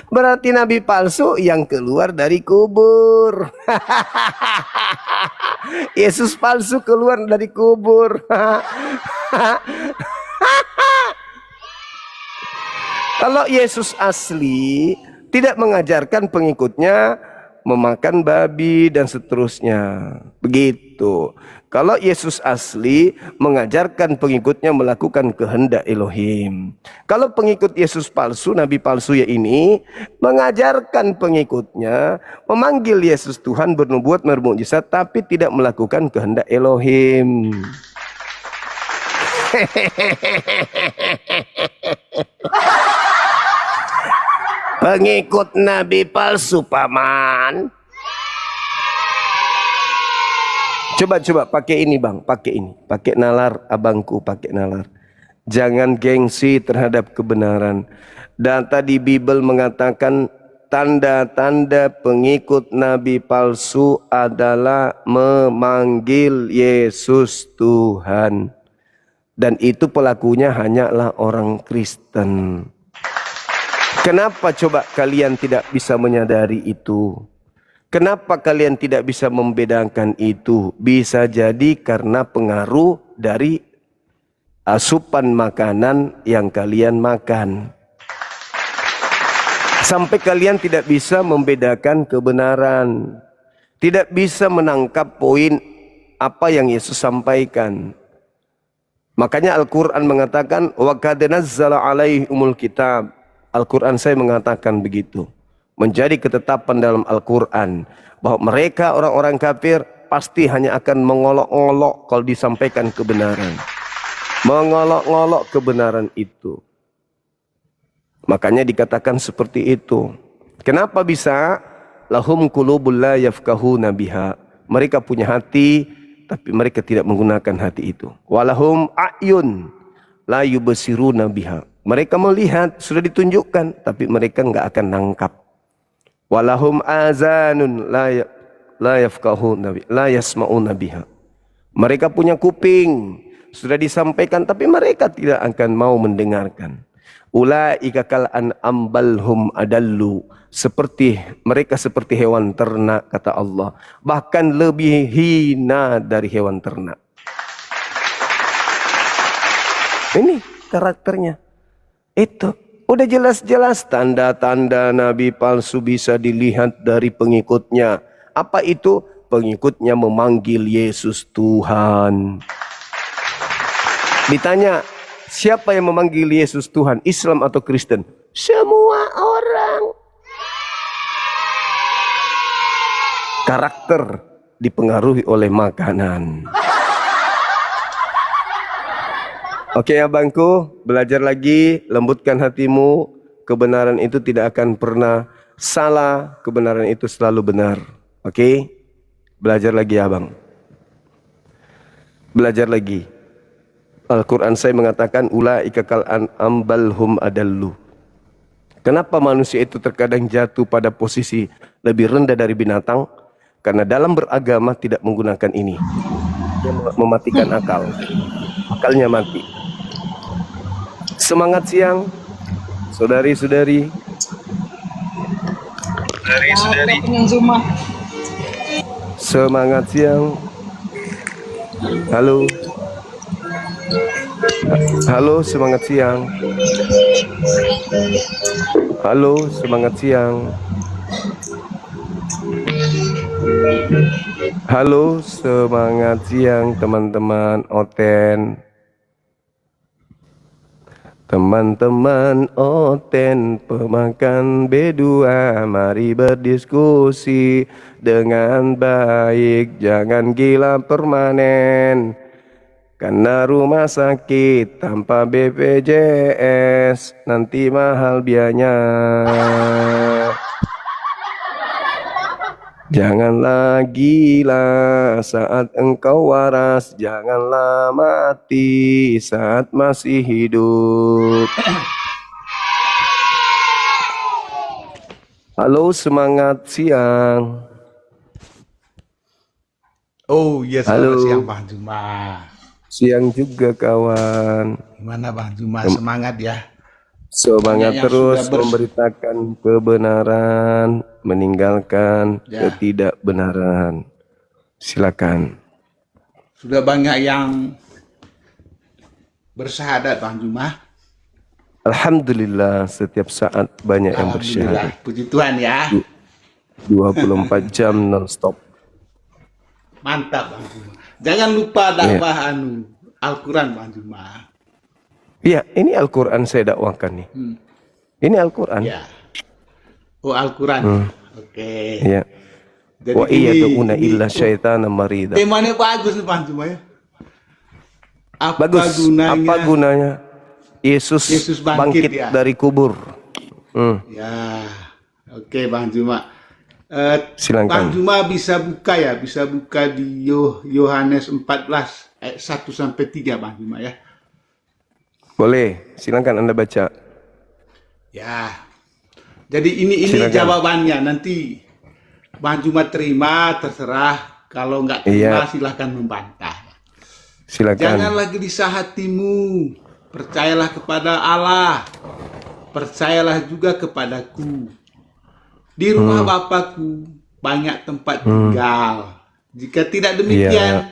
Berarti nabi palsu yang keluar dari kubur. Yesus palsu keluar dari kubur. Kalau Yesus asli tidak mengajarkan pengikutnya memakan babi dan seterusnya. Begitu. Kalau Yesus asli mengajarkan pengikutnya melakukan kehendak Elohim. Kalau pengikut Yesus palsu, nabi palsu ya ini mengajarkan pengikutnya memanggil Yesus Tuhan, bernubuat, bermukjizat, tapi tidak melakukan kehendak Elohim. Pengikut nabi palsu paman. Coba pakai ini bang, pakai nalar abangku, pakai nalar. Jangan gengsi terhadap kebenaran. Dan tadi Bible mengatakan tanda-tanda pengikut nabi palsu adalah memanggil Yesus Tuhan. Dan itu pelakunya hanyalah orang Kristen. Kenapa coba kalian tidak bisa menyadari itu? Kenapa kalian tidak bisa membedakan itu? Bisa jadi karena pengaruh dari asupan makanan yang kalian makan. Sampai kalian tidak bisa membedakan kebenaran. Tidak bisa menangkap poin apa yang Yesus sampaikan. Makanya Al-Quran mengatakan wa qad nazzala alaihimul kitab. Al-Quran saya mengatakan begitu. menjadi ketetapan dalam Al-Quran bahwa mereka orang-orang kafir pasti hanya akan mengolok-olok kalau disampaikan kebenaran, mengolok-olok kebenaran itu. Makanya dikatakan seperti itu. Kenapa bisa? Lahum qulubul la yafqahuna biha. Mereka punya hati tapi mereka tidak menggunakan hati itu. Walahum a'yun la yubsiruna biha. Mereka melihat, sudah ditunjukkan, tapi mereka enggak akan nangkap. Walahum azanun la yafqahuna biha, la yasma'una biha. Mereka punya kuping, sudah disampaikan, tapi mereka tidak akan mau mendengarkan. Ulaika kal an'am bal hum adallu. Mereka seperti hewan ternak, kata Allah. Bahkan lebih hina dari hewan ternak. Ini karakternya. Itu udah jelas-jelas tanda-tanda nabi palsu bisa dilihat dari pengikutnya. Apa itu? Pengikutnya memanggil Yesus Tuhan. Ditanya, siapa yang memanggil Yesus Tuhan? Islam atau Kristen? Semua orang. Karakter dipengaruhi oleh makanan. Oke abangku, belajar lagi, lembutkan hatimu. Kebenaran itu tidak akan pernah salah, kebenaran itu selalu benar. Oke? Belajar lagi abang. Belajar lagi. Al-Quran saya mengatakan ulaika kal an'am bal hum adallu. Kenapa manusia itu terkadang jatuh pada posisi lebih rendah dari binatang? Karena dalam beragama tidak menggunakan ini. Dia mematikan akal. Akalnya mati. Semangat siang, saudari-saudari. Semangat siang. Halo. Halo, semangat siang. Halo, semangat siang. Halo, semangat siang teman-teman Oten. Teman-teman Oten pemakan B2, mari berdiskusi dengan baik, jangan gila permanen. Karena rumah sakit tanpa BPJS nanti mahal biayanya. Janganlah gila saat engkau waras, janganlah mati saat masih hidup. Halo, semangat siang. Oh iya, Halo. selamat siang Bang Juma. Siang juga kawan. Gimana Bang Juma, semangat ya. Semangat Banyak yang terus sudah memberitakan kebenaran, meninggalkan ketidakbenaran. Silakan. Sudah banyak yang bersyahadat Bang Juma. Alhamdulillah setiap saat banyak yang Alhamdulillah, bersyahadat. puji Tuhan ya. 24 jam non-stop. Mantap Bang Juma. Jangan lupa dakwah Al-Quran Bang Juma. Iya, ini Al-Quran saya dakwakan nih. Ini Al-Quran. Ya. Oh Al-Quran. Oke. Iya. Jadi Wa iya tu'una ini illa syaitana marida. temanya bagus nih Bang Juma ya. Apa Bagus. gunanya? Apa gunanya? Yesus bangkit ya. dari kubur. Ya. Oke Bang Juma. Silakan. Bang Juma bisa buka ya, bisa buka di Yohanes 14 ayat 1 sampai 3 Bang Juma ya. Boleh, silakan Anda baca. Ya. Jadi ini Silakan. jawabannya, nanti Bang Juma terima, terserah. Kalau nggak terima Iya. silahkan membantah. Silakan. Janganlah gelisah hatimu, percayalah kepada Allah, percayalah juga kepadaku. Di rumah Bapakku banyak tempat tinggal. Jika tidak demikian,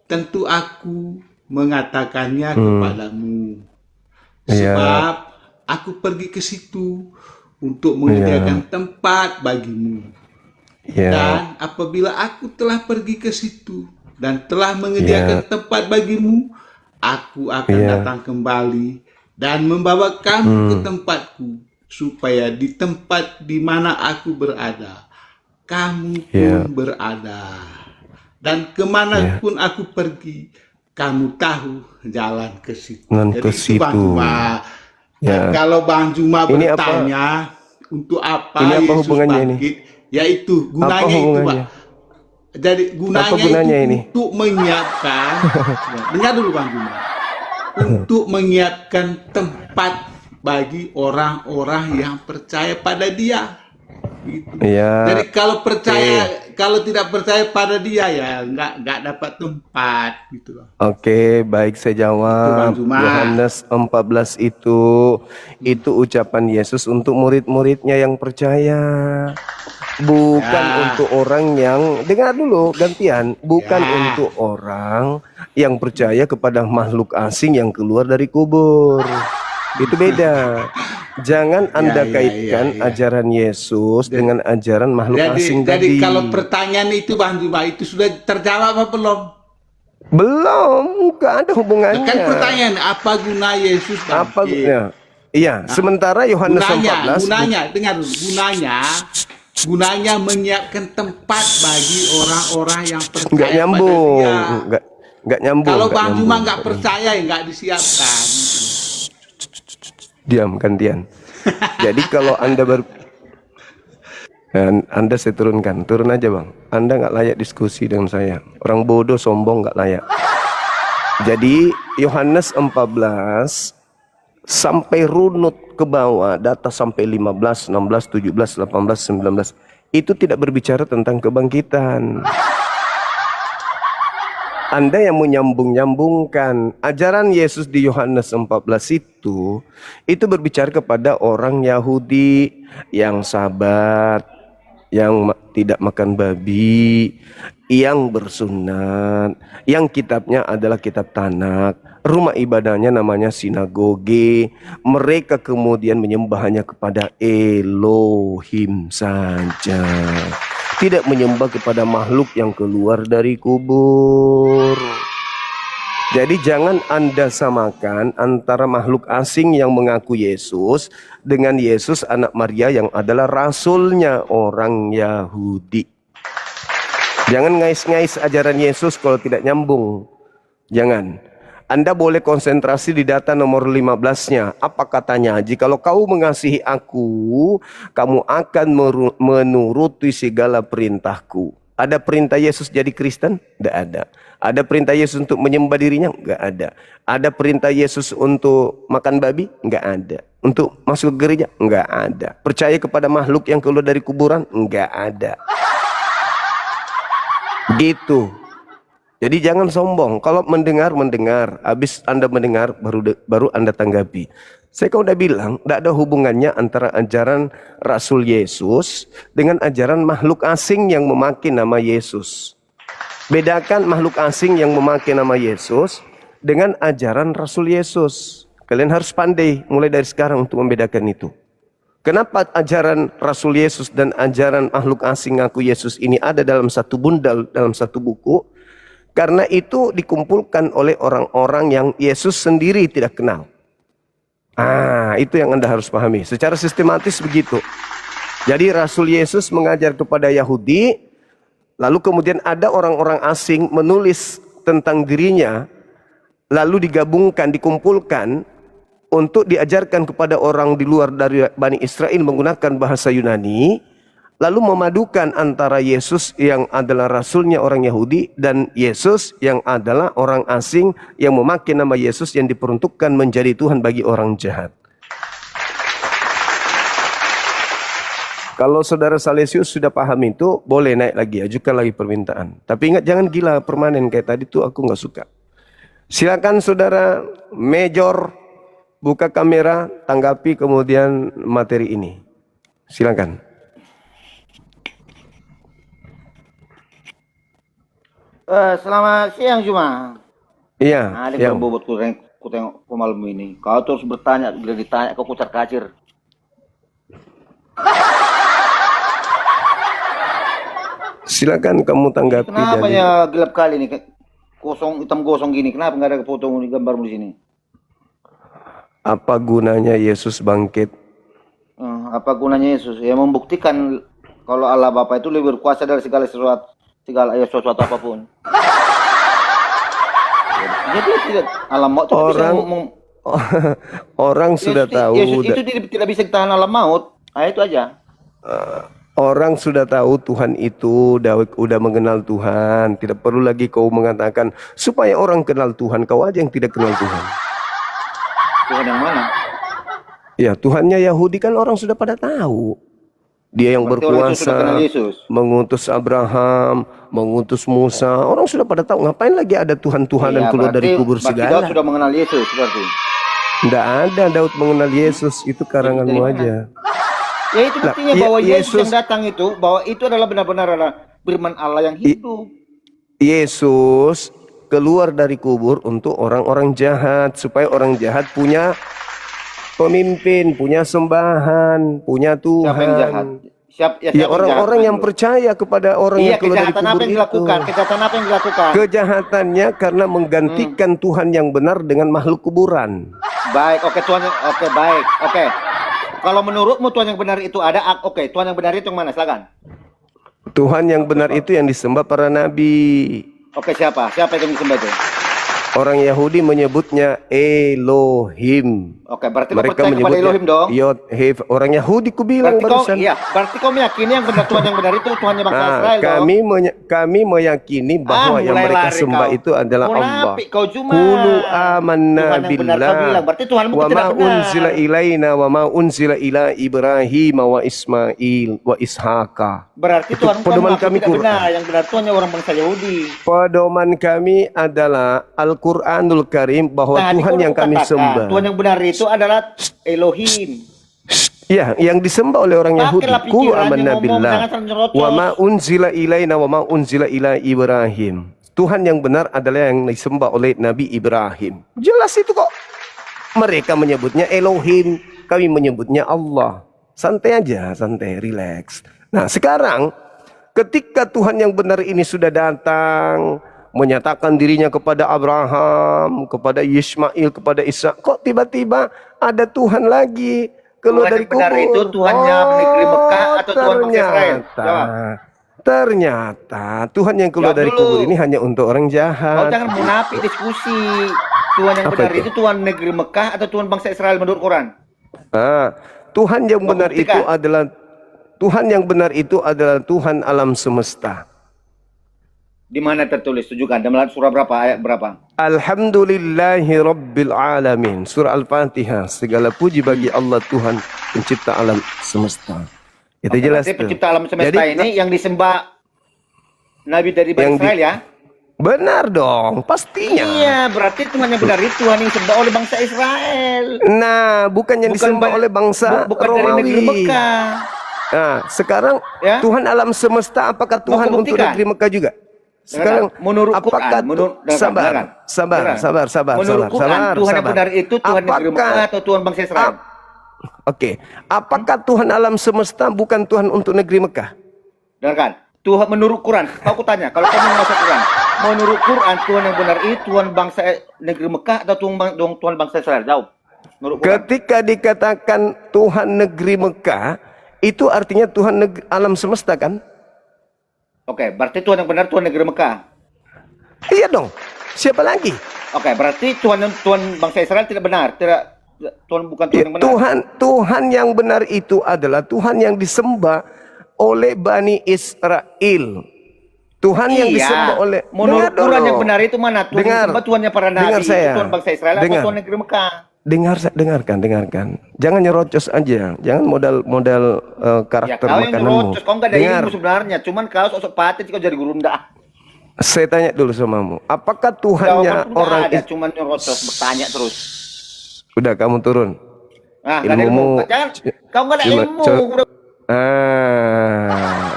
tentu aku mengatakannya kepadamu. Sebab aku pergi ke situ untuk menyediakan tempat bagimu. Dan apabila aku telah pergi ke situ dan telah menyediakan tempat bagimu, aku akan datang kembali dan membawa kamu ke tempatku, supaya di tempat di mana aku berada, kamu pun Ya. berada. Dan kemanapun aku pergi, kamu tahu jalan ke situ. Dan Jadi ke itu Bang situ. Juma. Ya. Kalau Bang Juma Ini apa? bertanya untuk apa Ini apa Yesus hubungannya ini? bangkit, yaitu Apa gunanya itu, Pak. hubungannya? Jadi Apa gunanya itu ini? untuk menyiapkan, ya, dengar dulu Bang Juma, untuk menyiapkan tempat bagi orang-orang yang percaya pada Dia. Gitu. Ya. Jadi kalau kalau tidak percaya pada Dia ya nggak dapat tempat gitu loh. Oke, baik saya Itu Bang jawab. Juma. Yohanes 14 itu ucapan Yesus untuk murid-muridnya yang percaya. Bukan Ya. untuk orang yang, dengar dulu gantian, bukan Ya. untuk orang yang percaya kepada makhluk asing yang keluar dari kubur. Itu beda. Jangan Anda ya, kaitkan ya. ajaran Yesus dengan ajaran makhluk asing Jadi tadi. kalau pertanyaan itu Bang Juma itu sudah terjawab apa belum? Belum, nggak ada hubungannya. Kan pertanyaan apa guna Yesus Apa bangkit? ya? Iya, sementara Yohanes 14 gunanya, dengar dulu, gunanya menyiapkan tempat bagi orang-orang yang percaya nggak nyambung, pada Dia. nggak nyambung. Kalau nggak Bang nyambung. Juma nggak percaya, nggak disiapkan. Diam gantian. Jadi kalau Anda Anda saya turun aja Bang. Anda nggak layak diskusi dengan saya. Orang bodoh sombong nggak layak. Jadi Yohanes 14 sampai runut ke bawah, data sampai 15, 16, 17, 18, 19 itu tidak berbicara tentang kebangkitan. Anda yang menyambung-nyambungkan ajaran Yesus di Yohanes 14 itu berbicara kepada orang Yahudi yang sabat, yang tidak makan babi, yang bersunat, yang kitabnya adalah kitab Tanak, rumah ibadahnya namanya sinagoge. Mereka kemudian menyembahnya kepada Elohim saja, tidak menyembah kepada makhluk yang keluar dari kubur. Jadi jangan Anda samakan antara makhluk asing yang mengaku Yesus dengan Yesus anak Maria yang adalah rasulnya orang Yahudi. Jangan ngais-ngais ajaran Yesus kalau tidak nyambung. Jangan. Anda boleh konsentrasi di data nomor 15-nya. Apa katanya? Jikalau kau mengasihi aku, kamu akan menuruti segala perintahku. Ada perintah Yesus jadi Kristen? Tidak ada. Ada perintah Yesus untuk menyembah dirinya? Enggak ada. Ada perintah Yesus untuk makan babi? Enggak ada. Untuk masuk ke gereja? Enggak ada. Percaya kepada makhluk yang keluar dari kuburan? Enggak ada. Gitu. Jadi jangan sombong. Kalau mendengar, habis Anda mendengar baru Anda tanggapi. Saya kan udah bilang, tidak ada hubungannya antara ajaran Rasul Yesus dengan ajaran makhluk asing yang memakai nama Yesus. Bedakan makhluk asing yang memakai nama Yesus dengan ajaran Rasul Yesus. Kalian harus pandai mulai dari sekarang untuk membedakan itu. Kenapa ajaran Rasul Yesus dan ajaran makhluk asing ngaku Yesus ini ada dalam satu bundal, dalam satu buku? Karena itu dikumpulkan oleh orang-orang yang Yesus sendiri tidak kenal. Itu yang Anda harus pahami. Secara sistematis begitu. Jadi Rasul Yesus mengajar kepada Yahudi, lalu kemudian ada orang-orang asing menulis tentang dirinya, lalu digabungkan, dikumpulkan untuk diajarkan kepada orang di luar dari Bani Israel menggunakan bahasa Yunani, lalu memadukan antara Yesus yang adalah rasulnya orang Yahudi dan Yesus yang adalah orang asing yang memakai nama Yesus yang diperuntukkan menjadi Tuhan bagi orang jahat. Kalau saudara Salesius sudah paham itu, boleh naik lagi, ajukan lagi permintaan. Tapi ingat jangan gila permanen kayak tadi tuh, aku nggak suka. Silakan saudara Major buka kamera, tanggapi kemudian materi ini. Silakan. Selamat siang Juma. Iya. Ada Ya. yang bobot ku tengok malam ini. Kau terus bertanya, bila ditanya kau kucar kacir. Silakan kamu tanggapi. Kenapa dari- ya gelap kali ini? Kosong, hitam gosong gini. Kenapa nggak ada foto gambarmu di sini? Apa gunanya Yesus bangkit? apa gunanya Yesus? Ya membuktikan kalau Allah Bapa itu lebih berkuasa dari segala sesuatu apapun. Jadi tidak alam maut itu Orang orang sudah tahu. Yesus itu tidak bisa ditahan alam maut. Nah, itu aja. Orang sudah tahu Tuhan itu udah mengenal Tuhan. Tidak perlu lagi kau mengatakan supaya orang kenal Tuhan. Kau aja yang tidak kenal Tuhan. Tuhan yang mana? Ya Tuhannya Yahudi kan orang sudah pada tahu. Dia yang Berarti orang itu sudah kenal berkuasa, Yesus. mengutus Abraham, mengutus Musa. Orang sudah pada tahu. Ngapain lagi ada Tuhan-Tuhan dan Iya, keluar dari berarti kubur Daud segala? sudah mengenal Yesus berarti. Tidak ada Daud mengenal Yesus. Itu karanganmu Dari mana? aja. Ya itu buktinya bahwa Yesus Yesus yang datang itu, bahwa itu adalah benar-benar adalah firman Allah yang hidup. Yesus keluar dari kubur untuk orang-orang jahat, supaya orang jahat punya pemimpin, punya sembahan, punya Tuhan. Siapa yang jahat? Ya orang-orang yang percaya kepada orang Iya, yang keluar dari kejahatan kubur apa yang dilakukan? itu. Kejahatan apa yang dilakukan? Kejahatannya karena menggantikan Tuhan yang benar dengan makhluk kuburan. Baik, oke Tuhan, oke baik, oke. Kalau menurutmu Tuhan yang benar itu ada, oke Tuhan yang benar itu yang mana? Silakan. Tuhan yang benar itu yang disembah para nabi. Oke siapa? Siapa yang disembah itu? Orang Yahudi menyebutnya Elohim. Oke, berarti kau percaya kepada Elohim dong? Yod, Hef. Orang Yahudi ku bilang Berarti kau, barusan. iya, berarti kau meyakini yang benar Tuhan yang benar itu Tuhannya bangsa Israel dong? kami meyakini bahwa yang mulai mereka lari sembah kau. itu adalah Allah. Munafik kau cuma. Qulu amanna Tuhan yang benar kau billah bilang, berarti Tuhanmu wa tidak ma benar. unzila ilaina wa ma unzila ila Ibrahim wa Ismail wa Ishaqa. Berarti Itu Tuhan pedoman kami tidak Quran. benar, yang benar Tuhannya orang bangsa Yahudi. Pedoman kami adalah Al-Quranul Karim, bahwa Nah, Tuhan yang kami sembah. Tuhan yang benar itu adalah Elohim. Ya, yang disembah oleh orang Yahudi. Pakailah Qulu pikirannya amanna ngomong, billah jangan nyerocos. wa ma unzila ilaina wa ma unzila ila Ibrahim. Tuhan yang benar adalah yang disembah oleh Nabi Ibrahim. Jelas itu kok. Mereka menyebutnya Elohim, kami menyebutnya Allah. Santai aja, santai, relax. Nah, sekarang ketika Tuhan yang benar ini sudah datang, menyatakan dirinya kepada Abraham, kepada Ismail, kepada Isa, kok tiba-tiba ada Tuhan lagi keluar Tuhan dari yang benar kubur? itu Tuhannya negeri Mekah atau Tuhan bangsa Israel? Jawab. Ternyata Tuhan yang keluar Jawab dari dulu. kubur ini hanya untuk orang Kau jahat. jangan munafik diskusi. Tuhan yang Apa benar itu? itu Tuhan negeri Mekah atau Tuhan bangsa Israel menurut Quran? Tuhan yang Kau benar buktikan. itu adalah Tuhan alam semesta. Di mana tertulis? Tunjukkan. Dalam surah berapa? Ayat berapa? Alhamdulillahi Rabbil Alamin. Surah Al-Fatihah. Segala puji bagi Allah Tuhan pencipta alam semesta. Itu jelas Berarti tuh. pencipta alam semesta Jadi, ini yang disembah Nabi dari Yang bangsa Israel ya? benar dong, pastinya. Iya, berarti Tuhan yang benar itu Tuhan yang disembah oleh bangsa Israel. Nah, bukan yang disembah oleh bangsa bukan dari Romawi. negeri Mekah. Nah, sekarang Ya? Tuhan alam semesta, apakah Tuhan Mau untuk kubuktikan? negeri Mekah juga? Sekarang menurut apakah Quran, sabar, menurut Quran Tuhan yang benar itu Tuhan negeri Mekah atau Tuhan bangsa Israel? Oke, apakah Tuhan alam semesta bukan Tuhan untuk negeri Mekah? Dengarkan, Tuhan menurut Quran. Kau tanya, kalau kamu menguasai Quran, menurut Quran Tuhan yang benar itu Tuhan bangsa negeri Mekah atau Tuhan bangsa Israel? Jawab. Menurut Quran. Ketika dikatakan Tuhan negeri Mekah, itu artinya Tuhan alam semesta kan? Oke, berarti Tuhan yang benar Tuhan negeri Mekah. Iya dong. Siapa lagi? Oke, berarti Tuhan bangsa Israel tidak benar, tidak Tuhan bukan Tuhan yang benar. Tuhan yang benar itu adalah Tuhan yang disembah oleh Bani Israel. Tuhan yang disembah oleh menurut Dengar Quran dulu. yang benar itu mana? Tuhan yang disembah Tuhannya para nabi, Dengar itu saya. Tuhan bangsa Israel atau Dengar. Tuhan negeri Mekah? Dengarkan. Jangan nyerocos aja. Jangan modal Ya karakter kau yang makananmu. nyerocos, kau nggak ada Dengar. ilmu sebenarnya, cuman kau sosok paten kau jadi guru ndak. Saya tanya dulu samamu. Apakah Jawaban Tuhannya nggak orang ada, cuman nyerocos bertanya terus. Udah kamu turun. Nah, nggak ada ilmu. Ilmumu Jangan, kau nggak ada cuma- ilmu. co- Udah.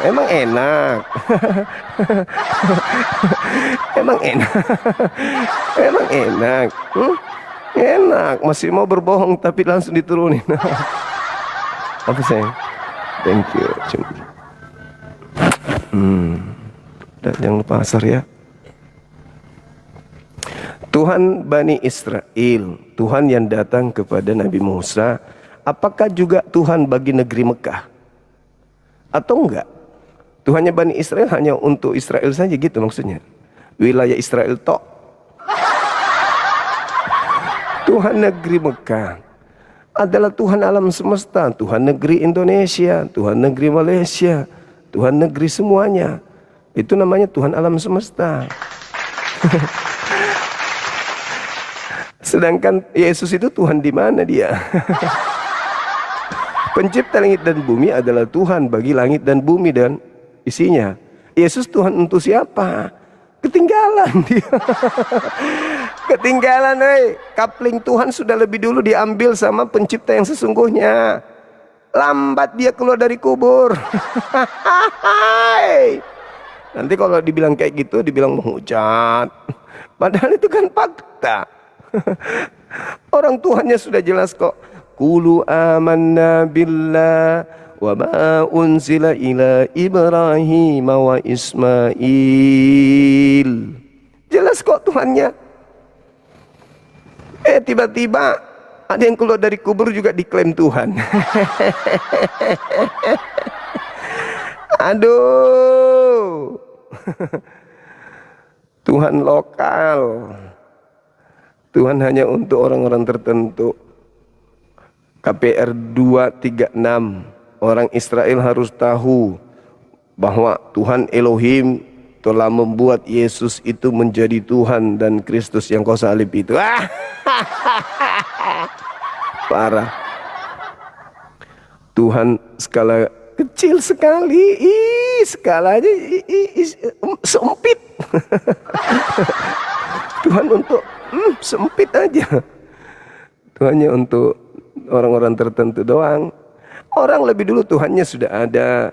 Emang enak. Emang enak. Emang enak. Enak, masih mau berbohong tapi langsung diturunin. Apa sayang? Thank you. Dan jangan lupa asar ya. Tuhan Bani Israel, Tuhan yang datang kepada Nabi Musa apakah juga Tuhan bagi negeri Mekah? Atau enggak? Tuhannya Bani Israel hanya untuk Israel saja gitu maksudnya. Wilayah Israel tok. Tuhan negeri Mekah adalah Tuhan alam semesta, Tuhan negeri Indonesia, Tuhan negeri Malaysia, Tuhan negeri semuanya. Itu namanya Tuhan alam semesta. Sedangkan Yesus itu Tuhan di mana dia? Pencipta langit dan bumi adalah Tuhan bagi langit dan bumi dan isinya. Yesus Tuhan untuk siapa? Ketinggalan dia. Ketinggalan, Kapling Tuhan sudah lebih dulu diambil sama pencipta yang sesungguhnya. Lambat dia keluar dari kubur. Nanti kalau dibilang kayak gitu, dibilang menghujat. Padahal itu kan fakta. Orang Tuhannya sudah jelas kok. Qulu amanna billah wa ma unzila ila Ibrahim wa Ismail. Jelas kok Tuhannya. Tiba-tiba ada yang keluar dari kubur juga diklaim Tuhan. Aduh. Tuhan lokal. Tuhan hanya untuk orang-orang tertentu. KPR 236, orang Israel harus tahu bahwa Tuhan Elohim telah membuat Yesus itu menjadi Tuhan dan Kristus yang kau salib itu. Parah. Tuhan skala kecil sekali, skalanya sempit. Tuhan untuk sempit aja. Tuhannya untuk orang-orang tertentu doang. Orang lebih dulu Tuhannya sudah ada.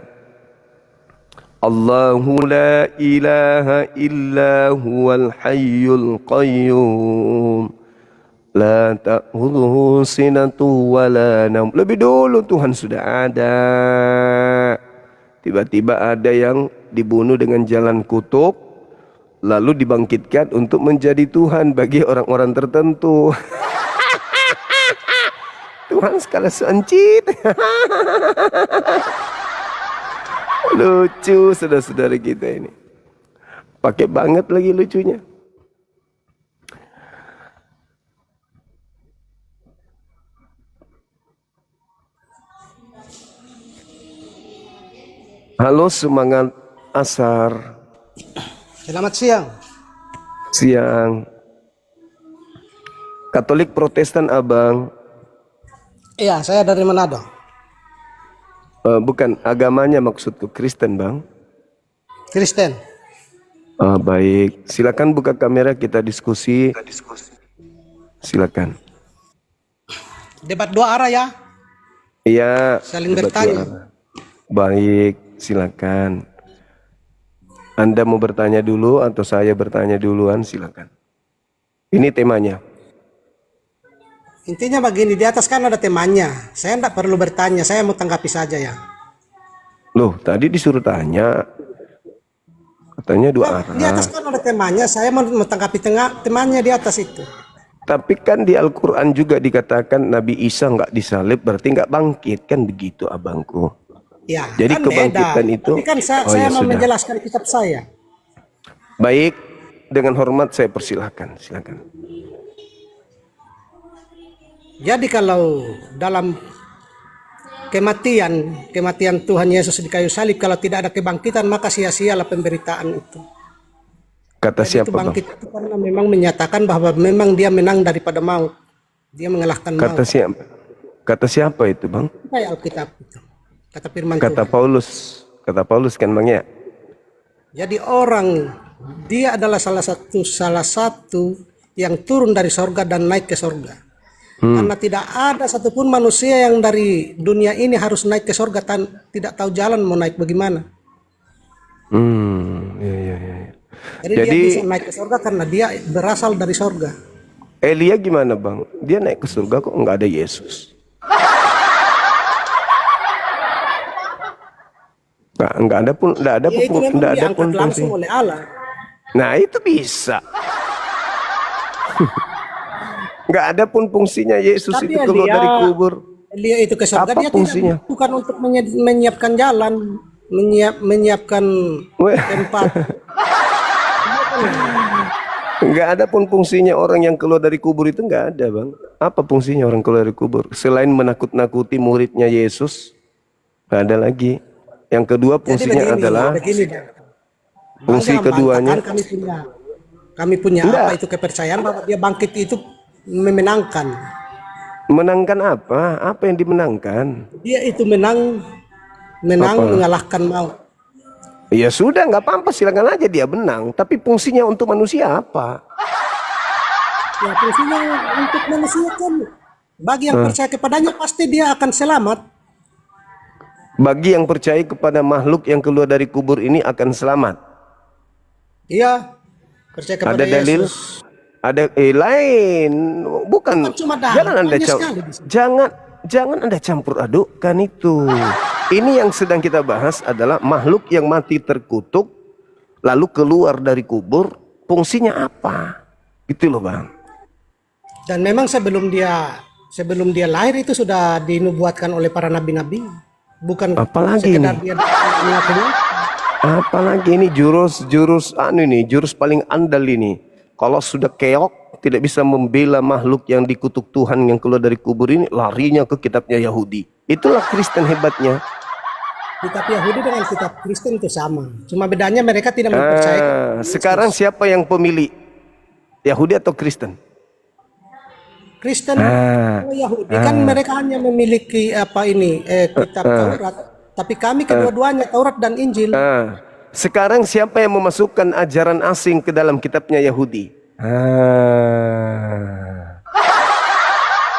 Allahu la ilaha illa huwal hayyul qayyum la ta'khudhuhu sinatu wa la naum. Lebih dulu Tuhan sudah ada. Tiba-tiba ada yang dibunuh dengan jalan kutub, lalu dibangkitkan untuk menjadi Tuhan bagi orang-orang tertentu. Tuhan skala sencit. Lucu saudara-saudara kita ini. Pakai banget lagi lucunya. Halo, semangat asar. Selamat siang. Siang. Katolik Protestan abang. Iya, saya dari Manado. Bukan agamanya maksudku, Kristen bang. Kristen. Baik, silakan buka kamera kita diskusi. Silakan. Debat dua arah ya. Iya. Saling debat bertanya. dua arah. Baik, silakan. Anda mau bertanya dulu atau saya bertanya duluan? Silakan. Ini temanya. Intinya begini, di atas kan ada temannya. Saya tidak perlu bertanya, saya mau tanggapi saja ya. Loh, tadi disuruh tanya. Katanya dua arah. Di atas kan ada temannya, saya mau tanggapi temannya di atas itu. Tapi kan di Al-Quran juga dikatakan Nabi Isa nggak disalib, berarti nggak bangkit. Kan begitu abangku. Ya, Jadi kan kebangkitan beda. itu. Tapi kan saya ya mau sudah. menjelaskan kitab saya. Baik, dengan hormat saya persilahkan. Silakan. Jadi kalau dalam kematian Tuhan Yesus di kayu salib, kalau tidak ada kebangkitan maka sia-sialah pemberitaan itu. Kata Jadi siapa itu bang? bangkit itu karena memang menyatakan bahwa memang dia menang daripada maut. Dia mengalahkan Kata maut. siapa? Kata siapa itu bang? Kayak Alkitab itu. Kata firman Kata Tuhan. Paulus. Kata Paulus kan bang ya? Jadi dia adalah salah satu yang turun dari sorga dan naik ke sorga. Karena tidak ada satupun manusia yang dari dunia ini harus naik ke sorga tidak tahu jalan mau naik bagaimana. Iya. Jadi dia bisa naik ke sorga karena dia berasal dari sorga. Elia gimana bang? Dia naik ke surga kok nggak ada Yesus? Nggak ada pun, nggak ada Ya, itu pun, memang nggak ada pun diangkat langsung fungsi. oleh Allah. Nah itu bisa. Nggak ada pun fungsinya Yesus Tapi itu ya keluar dia- dari kubur. Dia itu ke surga, Apa dia fungsinya? tidak bukan untuk menyiapkan jalan, menyiapkan Weh. tempat. Nggak ada pun fungsinya orang yang keluar dari kubur itu, nggak ada, Bang. Apa fungsinya orang keluar dari kubur? Selain menakut-nakuti muridnya Yesus, nggak ada lagi. Yang kedua Jadi fungsinya adalah begini, fungsi Bang, keduanya. jangan kami punya Enggak. apa itu kepercayaan bahwa dia bangkit itu memenangkan. Menangkan apa? Apa yang dimenangkan? Dia itu menang Apa? mengalahkan maut. Ya sudah, nggak apa-apa, silakan aja dia menang. Tapi fungsinya untuk manusia apa? Ya fungsinya untuk manusia kan, bagi yang percaya kepadanya pasti dia akan selamat. Bagi yang percaya kepada makhluk yang keluar dari kubur ini akan selamat. Iya, percaya kepada Ada dalil? Yesus. Ada lain, bukan. Bukan cuma dalil, Jangan anda banyak sekali di sini. jangan anda campur adukkan itu. Ini yang sedang kita bahas adalah makhluk yang mati terkutuk lalu keluar dari kubur, fungsinya apa? Gitu loh, Bang. Dan memang sebelum dia lahir itu sudah dinubuatkan oleh para nabi-nabi. Bukan Apalagi sekedar nih? dia mengakunya. Apalagi ini jurus paling andal ini. Kalau sudah keok, tidak bisa membela makhluk yang dikutuk Tuhan yang keluar dari kubur ini, larinya ke kitabnya Yahudi. Itulah Kristen hebatnya. Kitab Yahudi dengan kitab Kristen itu sama. Cuma bedanya mereka tidak mempercayai. Sekarang siapa yang pemilih? Yahudi atau Kristen? Kristen Ah. Yahudi kan mereka hanya memiliki kitab Taurat. Tapi kami kedua-duanya Taurat dan Injil. Sekarang siapa yang memasukkan ajaran asing ke dalam kitabnya Yahudi?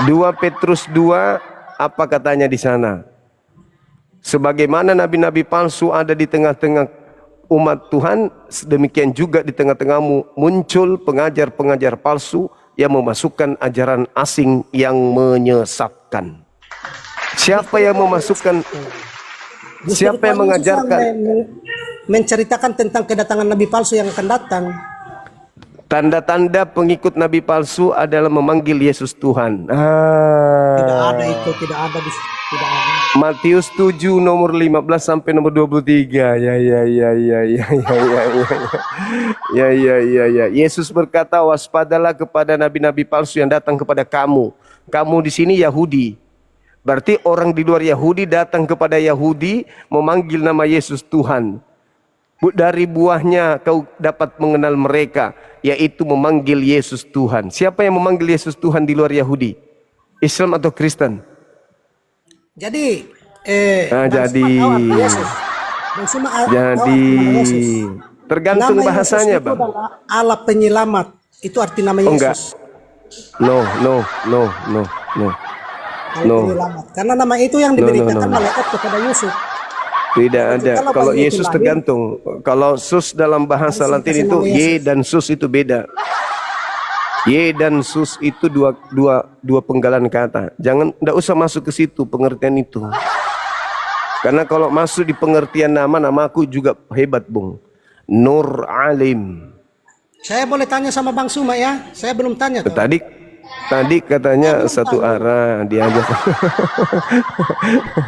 2 Petrus 2, apa katanya di sana? Sebagaimana nabi-nabi palsu ada di tengah-tengah umat Tuhan, demikian juga di tengah-tengahmu muncul pengajar-pengajar palsu yang memasukkan ajaran asing yang menyesatkan. Siapa yang memasukkan? Siapa yang Tuhan Yesus mengajarkan? menceritakan tentang kedatangan nabi palsu yang akan datang. Tanda-tanda pengikut nabi palsu adalah memanggil Yesus Tuhan. Tidak ada itu, tidak ada. Matius 7 nomor 15 sampai nomor 23. Ya. Yesus berkata, waspadalah kepada nabi-nabi palsu yang datang kepada kamu. Kamu di sini Yahudi. Berarti orang di luar Yahudi datang kepada Yahudi memanggil nama Yesus Tuhan. Dari buahnya kau dapat mengenal mereka, yaitu memanggil Yesus Tuhan. Siapa yang memanggil Yesus Tuhan di luar Yahudi? Islam atau Kristen? Jadi, tergantung bahasanya, Bang. Allah penyelamat, itu arti nama Yesus. Enggak. No. Allah penyelamat. Karena nama itu yang diberikan malaikat kepada Yusuf. Tidak ada. Kalau bayi itu Yesus lahir, tergantung. Kalau sus dalam bahasa Harus Latin dikasih itu nama ye Yesus. dan sus itu beda. Ye dan sus itu dua penggalan kata. Jangan, enggak usah masuk ke situ pengertian itu. Karena kalau masuk di pengertian nama aku juga hebat, Bung. Nur Alim. Saya boleh tanya sama Bang Suma ya? Saya belum tanya. Tuh. Tadi katanya satu arah diajak.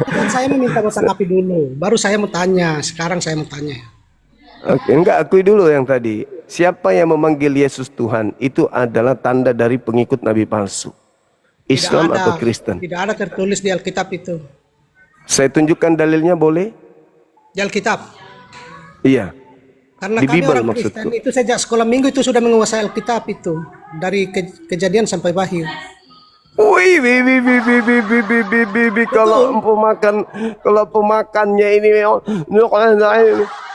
Kan saya meminta tanggapi dulu. Baru saya mau tanya. Sekarang saya mau tanya. Oke, enggak, akui dulu yang tadi. Siapa yang memanggil Yesus Tuhan itu adalah tanda dari pengikut nabi palsu. Islam atau Kristen? Tidak ada tertulis di Alkitab itu. Saya tunjukkan dalilnya, boleh? Di Alkitab. Iya. Karena Di kami Bible orang maksudku. Kristen itu sejak sekolah minggu itu sudah menguasai Alkitab itu. Dari Kejadian sampai Wahyu. Wih, kalau pemakannya ini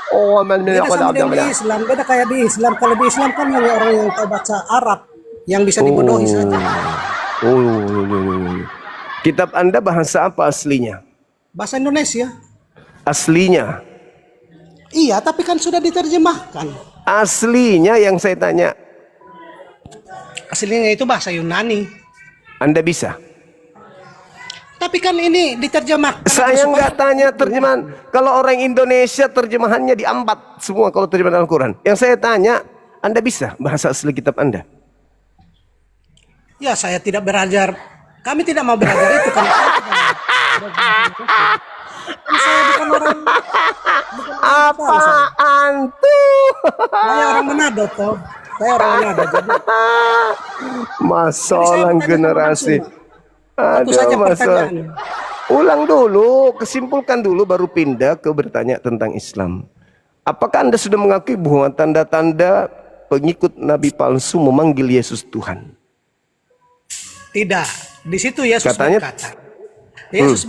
Beda sama dengan di Islam. Beda kayak di Islam. Kalau di Islam kan hanya orang yang tahu baca Arab yang bisa dibodohi saja. Kitab Anda bahasa apa aslinya? Bahasa Indonesia. Aslinya. Iya, tapi kan sudah diterjemahkan. Aslinya yang saya tanya. Aslinya itu bahasa Yunani. Anda bisa? Tapi kan ini diterjemahkan. Saya supaya- nggak tanya terjemahan. Kalau orang Indonesia terjemahannya diambat semua kalau terjemahan Al-Quran. Yang saya tanya, Anda bisa bahasa asli kitab Anda? Ya, saya tidak belajar. Kami tidak mau belajar itu karena saya bukan orang Apaan tuh? saya orang Manado toh. Saya orang Manado jadi Masalah bertanya generasi. sama Satu Ada saja masalah. pertanyaannya. Ulang dulu, kesimpulkan dulu baru pindah ke bertanya tentang Islam. Apakah Anda sudah mengakui bahwa tanda-tanda pengikut Nabi palsu memanggil Yesus Tuhan? Tidak. Di situ Yesus Katanya- berkata. Yesus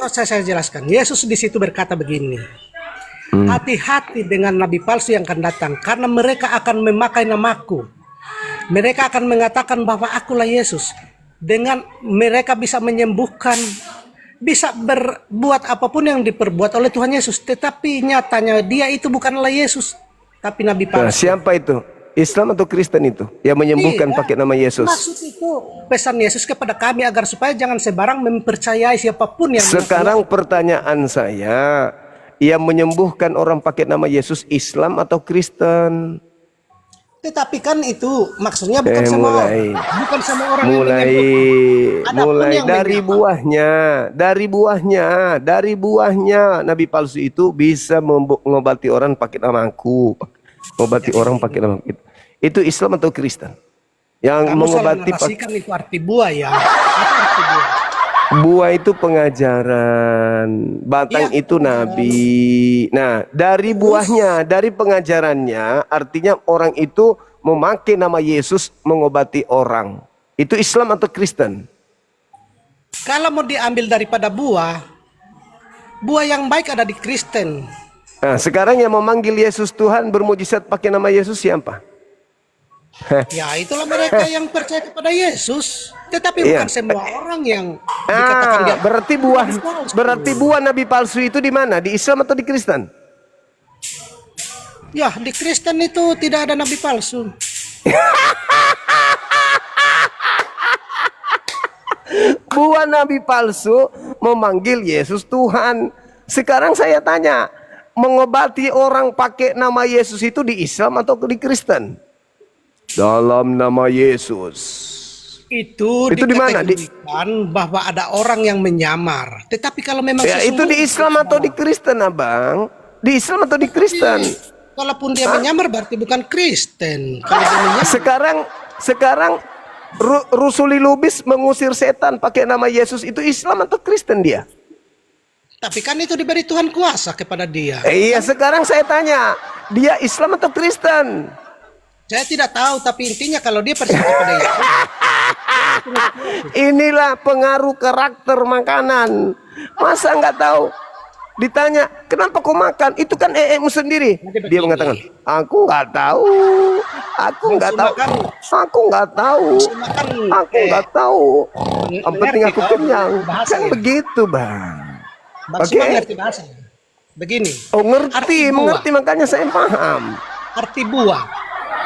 saya jelaskan. Yesus di situ berkata begini. Hati-hati dengan nabi palsu yang akan datang karena mereka akan memakai namaku. Mereka akan mengatakan bahwa akulah Yesus. Dengan mereka bisa menyembuhkan, bisa berbuat apapun yang diperbuat oleh Tuhan Yesus, tetapi nyatanya dia itu bukanlah Yesus, tapi nabi Nah, palsu. siapa itu? Islam atau Kristen itu yang menyembuhkan Iya. pakai nama Yesus? Maksud itu pesan Yesus kepada kami agar supaya jangan sebarang mempercayai siapapun yang Sekarang pertanyaan saya, yang menyembuhkan orang pakai nama Yesus Islam atau Kristen? tetapi kan itu maksudnya bukan sama mulai. orang, bukan sama orang yang Mulai menyembuhkan. Adapun mulai yang dari menyamar. dari buahnya nabi palsu itu bisa mengobati orang pakai namaku, mengobati orang pakai nama itu Islam atau Kristen? Yang Kamu salah mengobati narasikan itu arti buah ya. Apa arti buah? buah itu pengajaran, batang Iya, itu nabi. Nah, dari buahnya, dari pengajarannya, artinya orang itu memakai nama Yesus mengobati orang. Itu Islam atau Kristen? Kalau mau diambil daripada buah, buah yang baik ada di Kristen. Nah, sekarang yang memanggil Yesus Tuhan bermujizat pakai nama Yesus siapa? Ya itulah mereka yang percaya kepada Yesus. Tetapi Iya. bukan semua orang yang dikatakan dia. Berarti buah nabi palsu itu di mana? Di Islam atau di Kristen? Ya di Kristen itu tidak ada nabi palsu. Buah nabi palsu memanggil Yesus Tuhan. Sekarang saya tanya, mengobati orang pakai nama Yesus itu di Islam atau di Kristen? Dalam nama Yesus. Itu Itu di mana? dikategorikan bahwa ada orang yang menyamar. Tetapi kalau memang Ya itu di Islam atau di Kristen, Abang? Di Islam atau di Kristen? Kalaupun dia menyamar berarti bukan Kristen. Kalau dia menyamar, Sekarang Rusuli Lubis mengusir setan pakai nama Yesus, itu Islam atau Kristen dia? tapi kan itu diberi Tuhan kuasa kepada dia. Iya, sekarang saya tanya, dia Islam atau Kristen? Saya tidak tahu, tapi intinya kalau dia percaya kepada Yesus, Inilah pengaruh karakter makanan. Masa nggak tahu? Ditanya, kenapa kau makan? Itu kan EEmu sendiri. Dia mengatakan, aku nggak tahu. Aku nggak tahu. Aku nggak tahu. Aku nggak tahu. Yang penting aku kenyang. Kan begitu, Bang. Bang Oke. Simon ngerti bahasa. Begini, Oh, ngerti, Arti buah. mengerti, makanya saya paham. arti buah.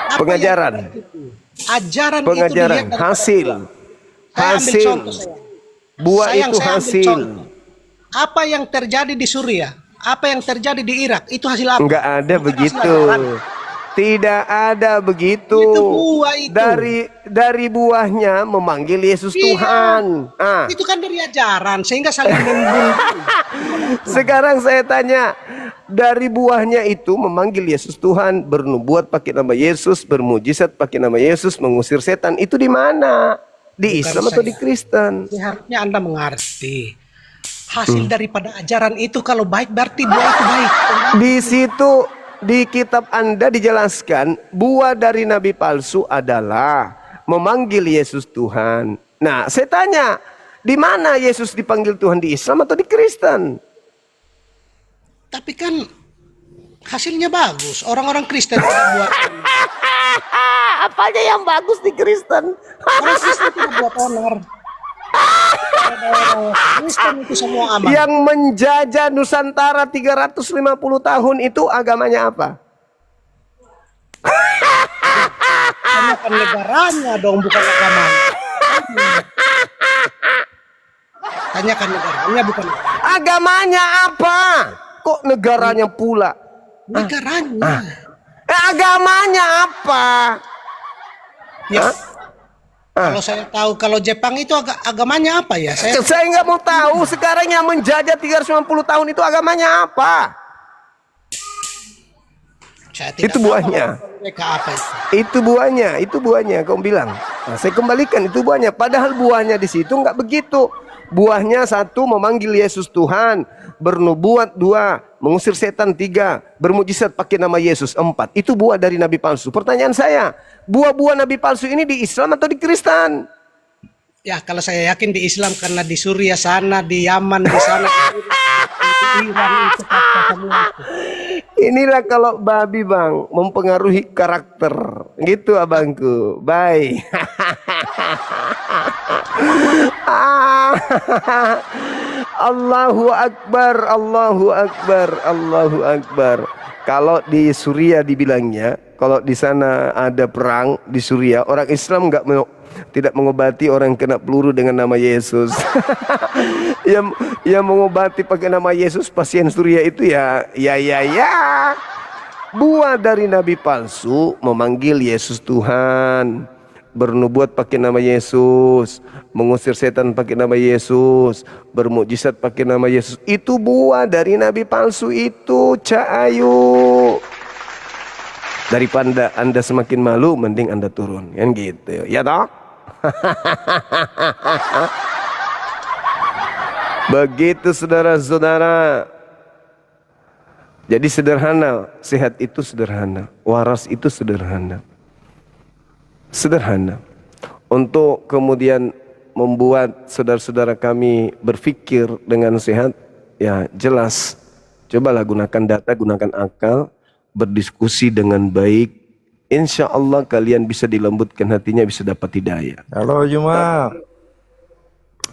Apa Pengajaran. yang itu? Ajaran Pengajaran, itu dilihat daripada hasil. buah. Saya ambil Hasil. contoh saya. Buah Sayang, itu saya ambil hasil. contoh. Apa yang terjadi di Suriah? Apa yang terjadi di Irak? Itu hasil apa? Enggak ada Bukan hasil begitu. ajaran. Tidak ada begitu. Itu buah itu. Dari buahnya memanggil Yesus Iya. Tuhan. Ah, Itu kan dari ajaran sehingga saling membunuh. sekarang saya tanya, dari buahnya itu memanggil Yesus Tuhan, bernubuat pakai nama Yesus, bermujizat pakai nama Yesus, mengusir setan. Itu di mana? Di Bukan Islam atau saya. di Kristen? Seharusnya Anda mengerti. Hasil daripada ajaran itu kalau baik berarti buah itu baik. Di situ di kitab Anda dijelaskan buah dari nabi palsu adalah memanggil Yesus Tuhan. Nah, saya tanya, di mana Yesus dipanggil Tuhan, di Islam atau di Kristen? Tapi kan hasilnya bagus. Orang-orang Kristen tidak buat. Apanya yang bagus di Kristen? Orang Kristen tidak buat honor. Kristen itu semua aman. Yang menjajah Nusantara 350 tahun itu agamanya apa? Tanyakan negaranya dong, bukan agamanya. Tanyakan negaranya, bukan Agamanya apa? Kok negaranya pula? negaranya. Agamanya apa? Ya, Kalau saya tahu kalau Jepang itu agamanya apa ya? Saya nggak mau tahu sekarang yang menjajah 350 tahun itu agamanya apa. Saya tidak Itu tahu buahnya. mereka apa itu. Itu buahnya kau bilang. Nah, saya kembalikan itu buahnya. Padahal buahnya di situ nggak begitu. Buahnya satu, memanggil Yesus Tuhan, bernubuat dua, mengusir setan tiga, bermujizat pakai nama Yesus empat. Itu buah dari nabi palsu. Pertanyaan saya, buah-buah nabi palsu ini di Islam atau di Kristen? Ya kalau saya yakin di Islam karena di Suriah sana, di Yaman di sana, di Iran itu kata semua. Inilah kalau babi bang mempengaruhi karakter. Gitu abangku. Bye. Allahu Akbar, Allahu Akbar, Allahu Akbar. Kalau di Suriah dibilangnya, kalau di sana ada perang di Suriah, orang Islam tidak mengobati orang yang kena peluru dengan nama Yesus. yang mengobati pakai nama Yesus pasien Suriah itu ya. Buah dari nabi palsu memanggil Yesus Tuhan, bernubuat pakai nama Yesus, mengusir setan pakai nama Yesus, bermukjizat pakai nama Yesus. Itu buah dari nabi palsu itu, Cak Ayu. Daripada Anda semakin malu, mending Anda turun, kan gitu. Ya toh? Begitu saudara-saudara. Jadi sederhana, sehat itu sederhana, waras itu sederhana. Sederhana. Untuk kemudian membuat saudara-saudara kami berpikir dengan sehat, ya jelas. Cobalah gunakan data, gunakan akal, berdiskusi dengan baik. Insya Allah kalian bisa dilembutkan hatinya, bisa dapat hidayah. Halo Juma.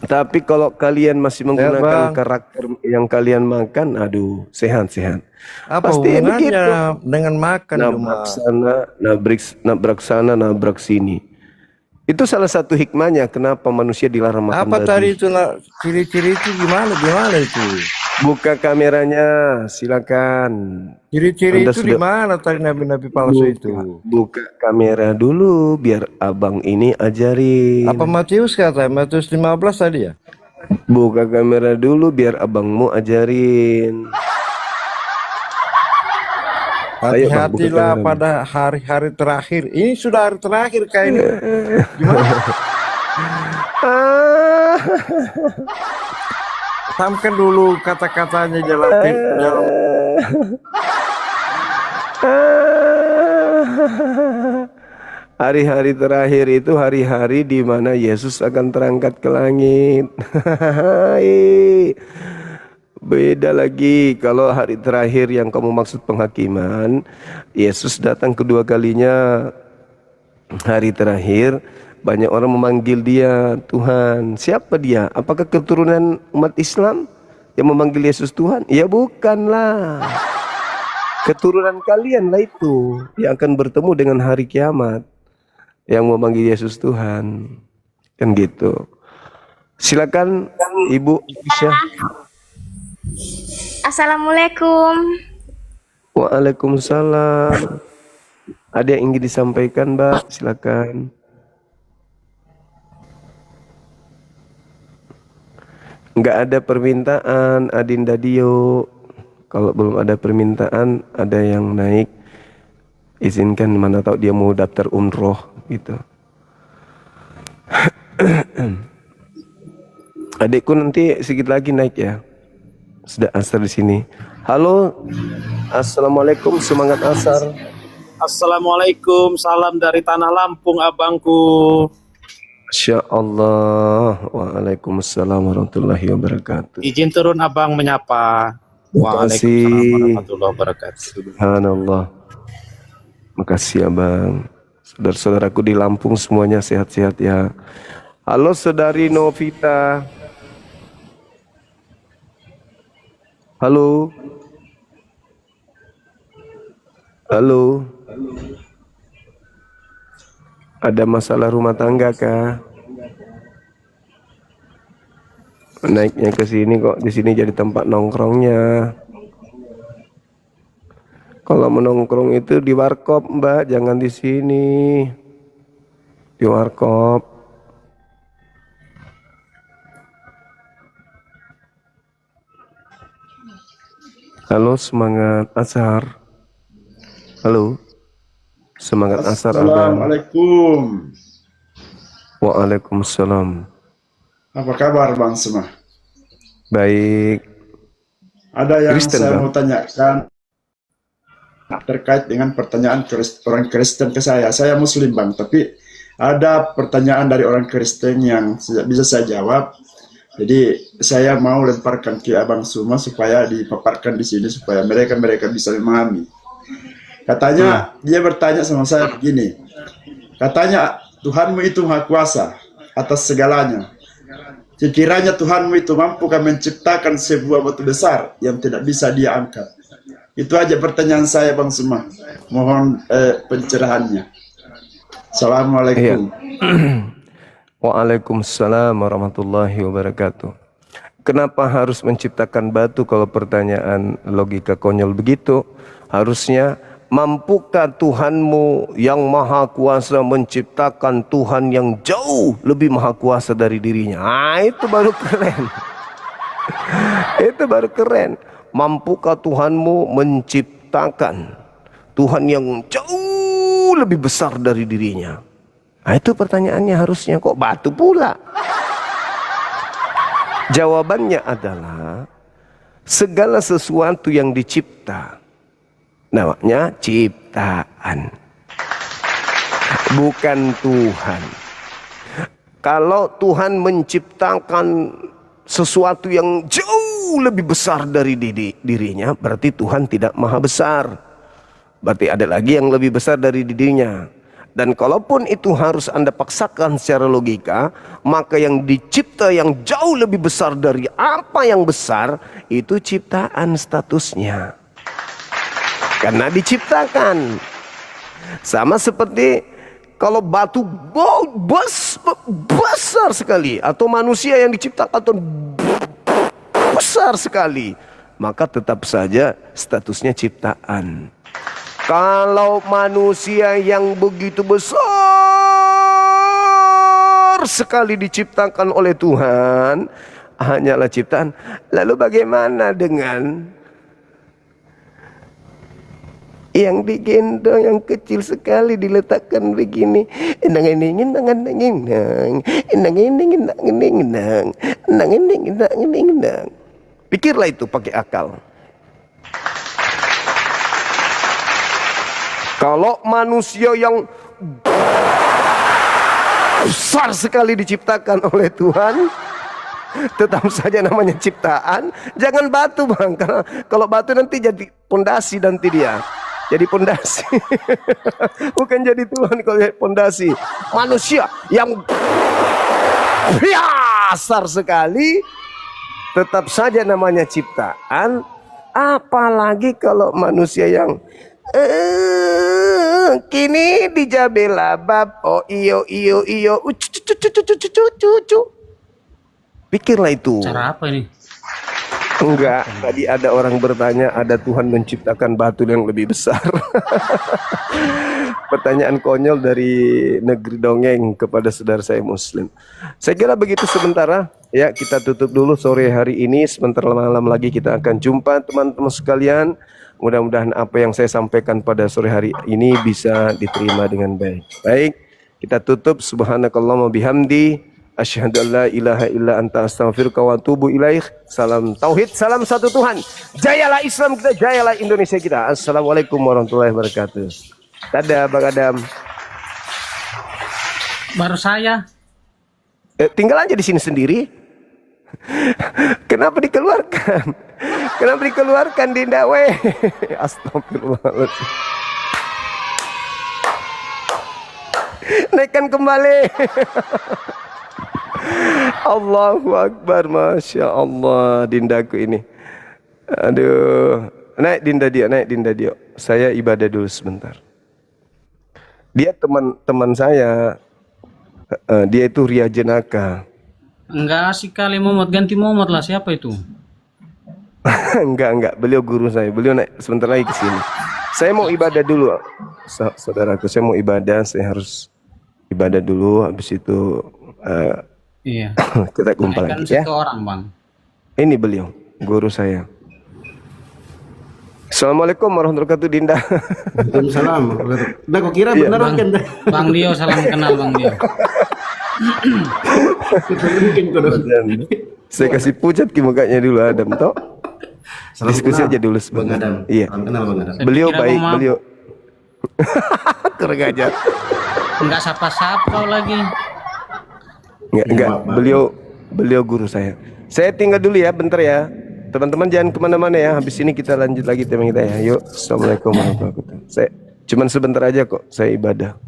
Tapi kalau kalian masih menggunakan Bang. karakter yang kalian makan, aduh, sehat-sehat. Apa Pasti hubungannya begitu. dengan makan Juma? Nabrak sana, nabrak sana, nabrak sini. Itu salah satu hikmahnya kenapa manusia dilarang makan Apa babi. tadi itu ciri-ciri itu gimana itu? Buka kameranya, silakan. Ciri-ciri Anda itu di mana tadi nabi-nabi palsu itu? Buka kamera dulu biar abang ini ajarin. Apa Matius kata? Matius 15 tadi ya? Buka kamera dulu biar abangmu ajarin. Ayo, Bang, buka Hati-hatilah kamera. pada hari-hari terakhir. Ini sudah hari terakhir kayak ini. Gimana? Ah. Tamkan dulu kata-katanya dalam Hari-hari terakhir itu hari-hari di mana Yesus akan terangkat ke langit. Beda lagi kalau hari terakhir yang kamu maksud penghakiman, Yesus datang kedua kalinya. Hari terakhir banyak orang memanggil dia Tuhan. Siapa dia? Apakah keturunan umat Islam yang memanggil Yesus Tuhan? Ya bukanlah. Keturunan kalian lah itu yang akan bertemu dengan hari kiamat, yang memanggil Yesus Tuhan. Kan gitu. Silakan Ibu Aisyah. Assalamualaikum. Waalaikumsalam. Ada yang ingin disampaikan, Mbak? Silakan. Enggak ada permintaan, Adinda Dio. Kalau belum ada permintaan, ada yang naik. Izinkan, mana tahu dia mau daftar umroh gitu. Adikku nanti sedikit lagi naik ya. Sudah asar di sini. Halo, assalamualaikum, semangat asar. Assalamualaikum, salam dari Tanah Lampung, abangku. Masya Allah. Waalaikumsalam warahmatullahi wabarakatuh. Izin turun abang menyapa. Terima kasih. Waalaikumsalam warahmatullahi wabarakatuh. Subhanallah. Makasih abang. Saudara-saudaraku di Lampung semuanya sehat-sehat ya. Halo saudari Novita. Halo. Halo. Ada masalah rumah tangga kah? Naiknya ke sini kok di sini jadi tempat nongkrongnya. Kalau menongkrong itu di warkop, Mbak, jangan di sini. Di warkop. Halo, semangat asar. Halo. Semangat asar Abang. Assalamualaikum. Waalaikumsalam. Apa kabar Bang semua? Baik. Ada yang Kristen, saya Bang. mau tanyakan terkait dengan pertanyaan orang Kristen ke saya. Saya Muslim Bang, tapi ada pertanyaan dari orang Kristen yang bisa saya jawab. Jadi saya mau lemparkan ke Abang semua supaya dipaparkan di sini supaya mereka bisa memahami. Katanya dia bertanya sama saya begini. Katanya Tuhanmu itu maha kuasa atas segalanya. Sekiranya Tuhanmu itu mampukah menciptakan sebuah batu besar yang tidak bisa dia angkat? Itu aja pertanyaan saya Bang Suma. Mohon pencerahannya. Assalamualaikum. Waalaikumsalam warahmatullahi wabarakatuh. Kenapa harus menciptakan batu kalau pertanyaan logika konyol begitu? Harusnya, mampukah Tuhanmu yang maha kuasa menciptakan Tuhan yang jauh lebih maha kuasa dari dirinya? Ah, itu baru keren. Itu baru keren. Mampukah Tuhanmu menciptakan Tuhan yang jauh lebih besar dari dirinya? Nah, itu pertanyaannya harusnya, kok batu pula? Jawabannya adalah segala sesuatu yang dicipta namanya ciptaan, bukan Tuhan. Kalau Tuhan menciptakan sesuatu yang jauh lebih besar dari dirinya, berarti Tuhan tidak maha besar. Berarti ada lagi yang lebih besar dari dirinya. Dan kalaupun itu harus Anda paksakan secara logika, maka yang dicipta yang jauh lebih besar dari apa yang besar, itu ciptaan statusnya. Karena diciptakan. Sama seperti kalau batu besar sekali, atau manusia yang diciptakan besar sekali, maka tetap saja statusnya ciptaan. Kalau manusia yang begitu besar sekali diciptakan oleh Tuhan, hanyalah ciptaan. Lalu bagaimana dengan yang digendong yang kecil sekali diletakkan begini? Pikirlah itu pakai akal. Kalau manusia yang besar sekali diciptakan oleh Tuhan, tetap saja namanya ciptaan. Jangan batu Bang, karena kalau batu nanti jadi pondasi nanti dia. Jadi pondasi. Bukan jadi Tuhan kalau jadi pondasi. Manusia yang besar sekali, tetap saja namanya ciptaan. Apalagi kalau manusia yang kini dijabela bab, oh iyo cucu. Pikirlah itu. Cara apa ini? Enggak, tadi ada orang bertanya, ada Tuhan menciptakan batu yang lebih besar. Pertanyaan konyol dari negeri dongeng kepada saudara saya Muslim. Saya kira begitu sementara. Ya, kita tutup dulu sore hari ini. Sebentar malam lagi kita akan jumpa teman-teman sekalian. Mudah-mudahan apa yang saya sampaikan pada sore hari ini bisa diterima dengan baik. Baik, kita tutup. Subhanakallahumma bihamdi, asyhadu an la ilaha illa anta astaghfiruka wa atubu ilaik. Salam tauhid, salam satu Tuhan. Jayalah Islam kita, jayalah Indonesia kita. Assalamualaikum warahmatullahi wabarakatuh. Dadah Bang Adam. Baru saya. Tinggal aja di sini sendiri. Kenapa dikeluarkan? Kenapa dikeluarkan Dinda weh? Astagfirullahaladzim. Naikkan kembali. Allahu Akbar, Masya Allah. Dindaku ini, aduh. Naik Dinda dia. Saya ibadah dulu sebentar. Dia teman saya. Dia itu Ria Jenaka. Enggak asik kali Momot, ganti Momot lah, siapa itu? Enggak, beliau guru saya. Beliau naik sebentar lagi ke sini. Saya mau ibadah dulu, saudaraku. Saya mau ibadah, saya harus ibadah dulu. Habis itu Iya. kita kumpul lagi ya. Satu orang Bang. Ini beliau, guru saya. Assalamualaikum warahmatullahi wabarakatuh, Dinda. Waalaikumsalam. Nah, kok kira Iya. benar kan? Bang Dio, salam kenal Bang Dio. Mungkin kok dong. Saya kasih pucat ke mukanya dulu Adam toh. Salam Diskusi kenal, aja dulu Bang sebentar. Adam. Iya. Salam kenal Bang Adam. Beliau kira baik, mau maaf. beliau. Kurang ajar. Enggak sapa-sapa lagi. Enggak. Beliau guru saya. Saya tinggal dulu ya, bentar ya. Teman-teman jangan kemana-mana ya. Habis ini kita lanjut lagi tema kita ya. Yuk, assalamualaikum warahmatullahi wabarakatuh. Saya cuman sebentar aja kok. Saya ibadah.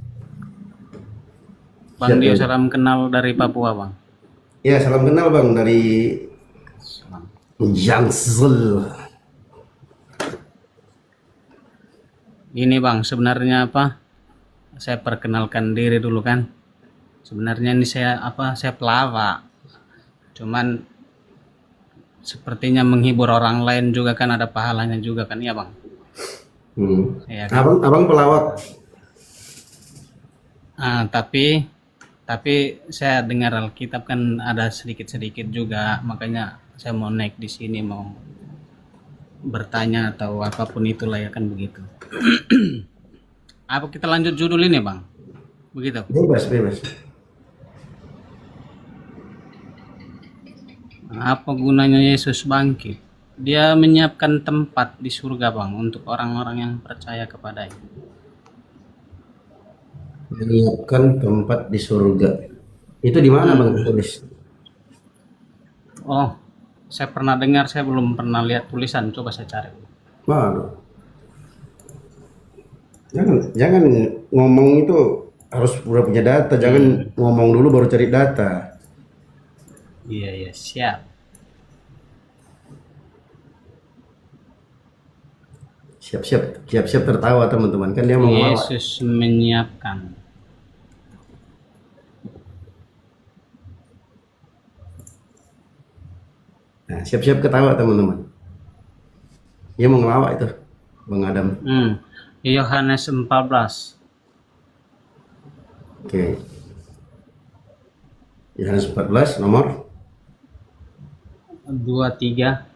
Bang Dio, salam kenal dari Papua, Bang. Ya, salam kenal Bang dari Jangsel. Ini Bang, sebenarnya apa? Saya perkenalkan diri dulu kan. Sebenarnya ini saya pelawak. Cuman sepertinya menghibur orang lain juga kan, ada pahalanya juga kan, ya Bang. Iya kan? Abang pelawak. Tapi saya dengar Alkitab kan ada sedikit-sedikit juga, makanya saya mau naik di sini, mau bertanya atau apapun itulah ya kan begitu. Apa kita lanjut judul ini Bang? Begitu. Bebas. Apa gunanya Yesus bangkit? Dia menyiapkan tempat di surga Bang untuk orang-orang yang percaya kepadanya. Menyiapkan tempat di surga. Itu di mana Bang tulis? Oh, saya pernah dengar, saya belum pernah lihat tulisan. Coba saya cari. Waduh. Jangan ngomong itu harus punya data. Jangan ngomong dulu baru cari data. Iya, siap. Siap-siap tertawa teman-teman. Kan dia mau ngelawak. Yesus menyiapkan. Nah, siap-siap ketawa teman-teman. Dia mau ngelawak itu, Bang Adam. Yohanes 14. Oke. Yohanes 14 nomor 23.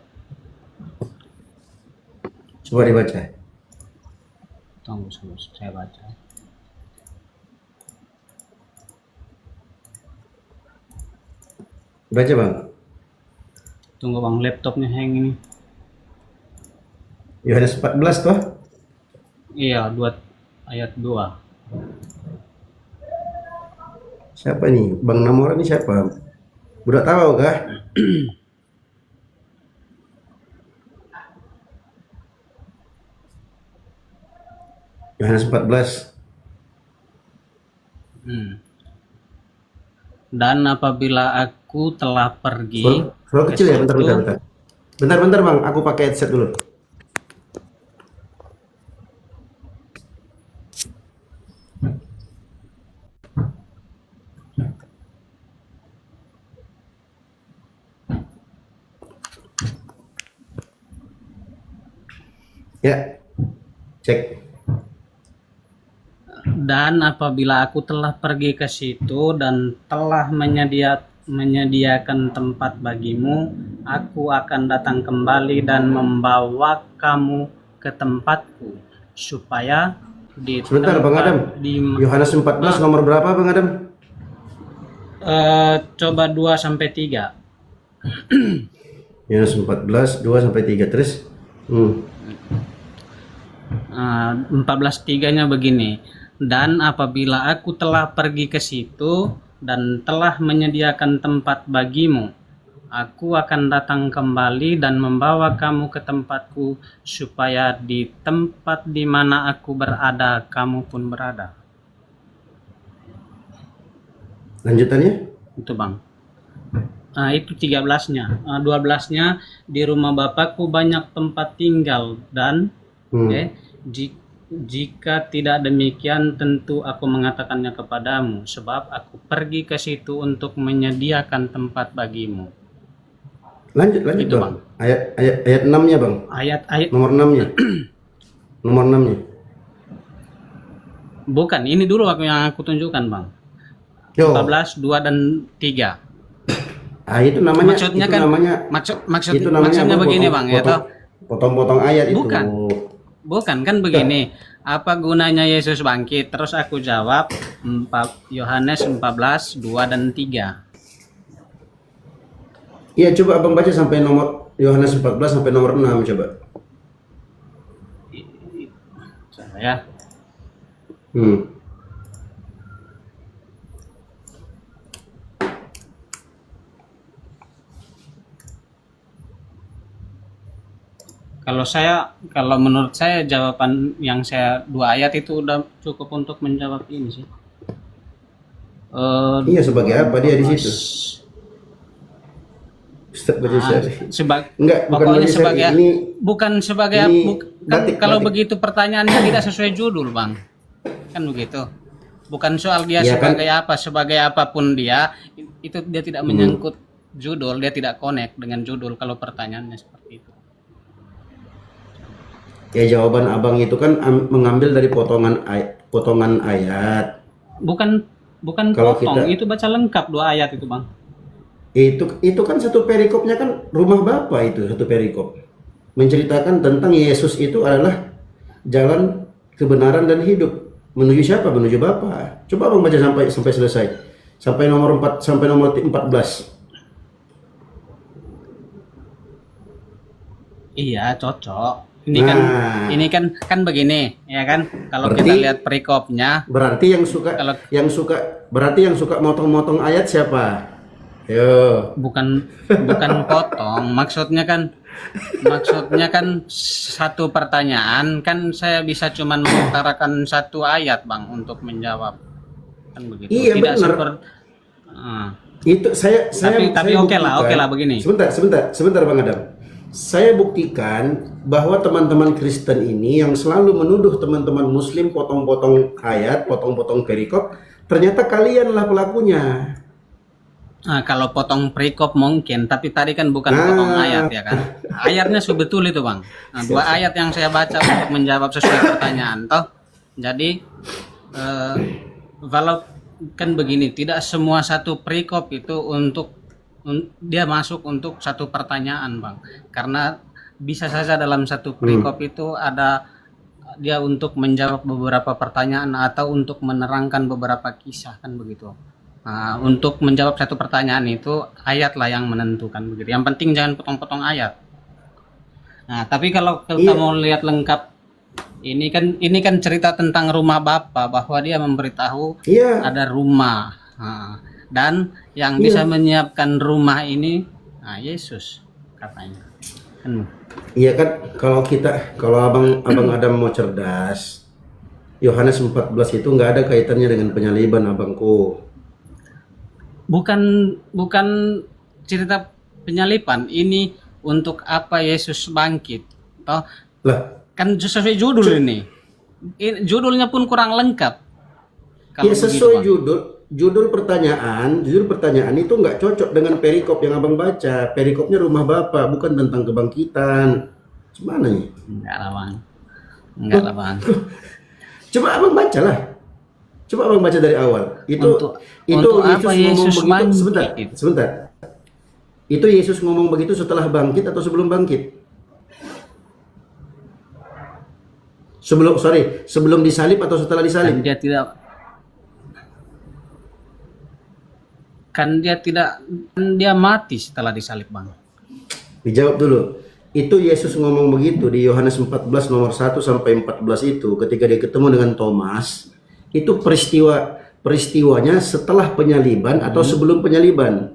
coba dibaca. Tunggu saya baca. Baca Bang. Tunggu Bang, laptopnya hang ini. Yohanes 14 toh? Iya, ayat 2. Siapa nih? Bang Namora ini siapa? Udah tahu kah? Yohanes 14. Dan apabila aku telah pergi Suara ke kecil ya, situ, bentar Bang, aku pakai headset dulu. Ya, cek. dan apabila aku telah pergi ke situ dan telah menyediakan tempat bagimu, aku akan datang kembali dan membawa kamu ke tempatku, supaya di Sebentar Bang Adam. Yohanes 14 nomor berapa Bang Adam? Coba 2 sampai 3. Yohanes 14 2 sampai 3 terus. 14:3-nya begini. Dan apabila aku telah pergi ke situ dan telah menyediakan tempat bagimu, aku akan datang kembali dan membawa kamu ke tempatku, supaya di tempat di mana aku berada, kamu pun berada. Lanjutannya? Itu Bang. Itu 13-nya. 12-nya, di rumah Bapakku banyak tempat tinggal, dan jika tidak demikian tentu aku mengatakannya kepadamu, sebab aku pergi ke situ untuk menyediakan tempat bagimu. Lanjut Itu, Bang. Ayat 6-nya Bang. Ayat Nomor 6-nya. Nomor 6-nya. bukan, ini dulu yang aku tunjukkan Bang. 14, 2 dan 3. Itu namanya Maksudnya itu kan namanya maksudnya begini Bang, ya toh. potong-potong ayat itu. Bukan kan begini. Apa gunanya Yesus bangkit? Terus aku jawab Yohanes 14, 2 dan 3. Iya, coba abang baca sampai nomor Yohanes 14 sampai nomor 6 coba. Ya. Kalau menurut saya jawaban yang saya 2 ayat itu udah cukup untuk menjawab ini sih. Iya, sebagai apa dia di situ? Ustaz baca enggak, bukan pokoknya bagi sebagai saya, ini bukan sebagai kan kalau begitu pertanyaannya tidak sesuai judul, Bang. Kan begitu. Bukan soal dia Ya, sebagai apa, sebagai apapun dia, itu dia tidak menyangkut judul, dia tidak connect dengan judul kalau pertanyaannya seperti itu. ya jawaban abang itu kan mengambil dari potongan ayat. Bukan Kalau potong, kita- itu baca lengkap 2 ayat itu, Bang. Itu kan satu perikopnya kan rumah Bapa, itu satu perikop. Menceritakan tentang Yesus itu adalah jalan kebenaran dan hidup. Menuju siapa? Menuju Bapa. Coba abang baca sampai selesai. Sampai nomor 4 sampai nomor 14. Iya, cocok. Nah. Ini kan begini, ya kan? Kalau Berarti- kita lihat perikopnya, Berarti yang suka motong-motong ayat siapa? Yo. bukan potong. Maksudnya kan satu pertanyaan kan saya bisa cuman mengutarakan 1 ayat, Bang, untuk menjawab. Kan begitu. Iya, Tidak benar. seperti Itu saya Tapi oke lah, buktikan. begini. Sebentar Bang Adam. Saya buktikan bahwa teman-teman Kristen ini yang selalu menuduh teman-teman Muslim potong-potong ayat, potong-potong perikop, ternyata kalianlah pelakunya. Nah, kalau potong perikop mungkin, tapi tadi kan bukan potong ayat, ya kan? Ayatnya betul itu, Bang. Nah, 2 ayat yang saya baca untuk menjawab sesuai pertanyaan, toh. Jadi kalau kan begini, tidak semua satu perikop itu dia masuk untuk satu pertanyaan, Bang. Karena bisa saja dalam satu perikop itu ada dia untuk menjawab beberapa pertanyaan atau untuk menerangkan beberapa kisah, kan begitu. Nah, untuk menjawab satu pertanyaan itu ayatlah yang menentukan begitu. Yang penting jangan potong-potong ayat. Nah, tapi kalau kita mau lihat lengkap, ini kan cerita tentang rumah Bapa, bahwa dia memberitahu ada rumah. Nah, dan yang bisa menyiapkan rumah ini, Yesus katanya. Iya kan, kalau abang Adam mau cerdas, Yohanes 14 itu nggak ada kaitannya dengan penyaliban abangku. Bukan cerita penyaliban, ini untuk apa Yesus bangkit. Toh Lah, kan sesuai judul ini. Judulnya pun kurang lengkap. ya sesuai begitu, Bang. judul pertanyaan itu nggak cocok dengan perikop yang abang baca. Perikopnya rumah Bapa, bukan tentang kebangkitan. Gimana nih? Enggak lah, Bang. Coba abang baca lah. Coba abang baca dari awal. Itu untuk apa Yesus ngomong begitu. bangkit? Sebentar. Itu Yesus ngomong begitu setelah bangkit atau sebelum bangkit? Sebelum disalib atau setelah disalib? Kan dia mati setelah disalib, Bang. Dijawab dulu. Itu Yesus ngomong begitu di Yohanes 14 nomor 1 sampai 14 itu ketika dia ketemu dengan Thomas. Itu peristiwanya setelah penyaliban atau sebelum penyaliban?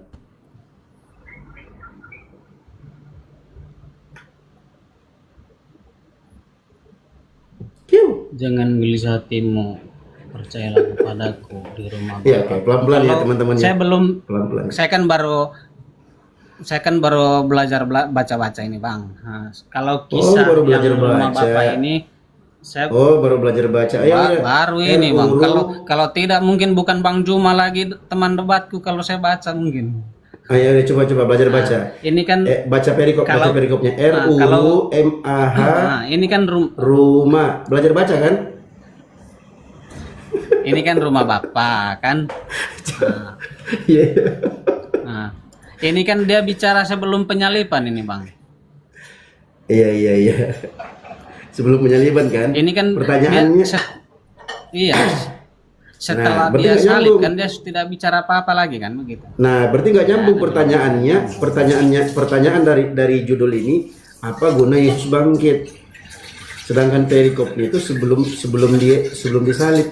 Jangan gelisah hatimu, percayalah kepadaku di rumah Bapa. Iya, oke. Pelan-pelan ya teman-teman. Saya belum, Pelan-pelan. saya kan baru belajar baca-baca ini, Bang. Nah, kalau kisah baru belajar yang rumah baca. Bapa ini, saya baru belajar baca. baru ini, Bang. Kalau tidak mungkin bukan Bang Juma lagi teman debatku kalau saya baca mungkin. Ayo coba belajar baca. Ini kan baca perikopnya RUMAH. Ini kan rumah. Belajar baca kan? ini kan rumah Bapa kan. Nah, ini kan dia bicara sebelum penyaliban ini, Bang. Iya. Sebelum penyaliban kan? Ini kan Pertanyaannya, iya. Setelah berarti dia nggak salib nyambung. kan dia tidak bicara apa-apa lagi kan begitu. nah berarti nggak nyambung pertanyaan dari judul ini, apa guna Yesus bangkit? Sedangkan perikopnya itu sebelum disalib,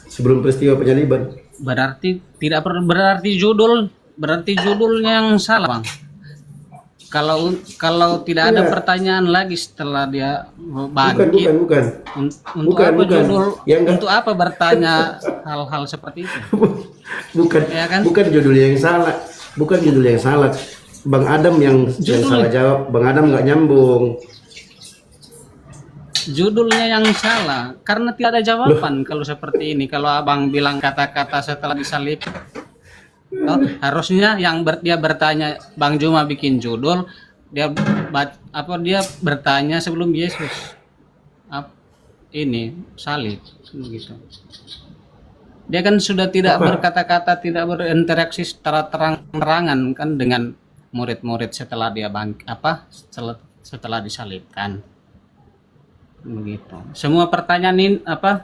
sebelum peristiwa penyaliban. Berarti tidak berarti judulnya yang salah, Bang. Kalau tidak ada Iya. pertanyaan lagi setelah dia Bukan. bangkit, untuk Bukan, apa bukan. judul? Yang enggak- Untuk apa bertanya hal-hal seperti itu? bukan Ya kan? bukan judulnya yang salah, bukan judul yang salah. Bang Adam yang salah jawab. Bang Adam nggak nyambung. Judulnya yang salah karena tidak ada jawaban kalau seperti ini. Kalau abang bilang kata-kata setelah disalib, harusnya dia bertanya, Bang Juma bikin judul, dia dia bertanya sebelum Yesus ini salib begitu. Dia kan sudah tidak berkata-kata, tidak berinteraksi secara terang-terangan kan dengan murid-murid setelah dia setelah disalibkan. Begitu. Semua pertanyaan ini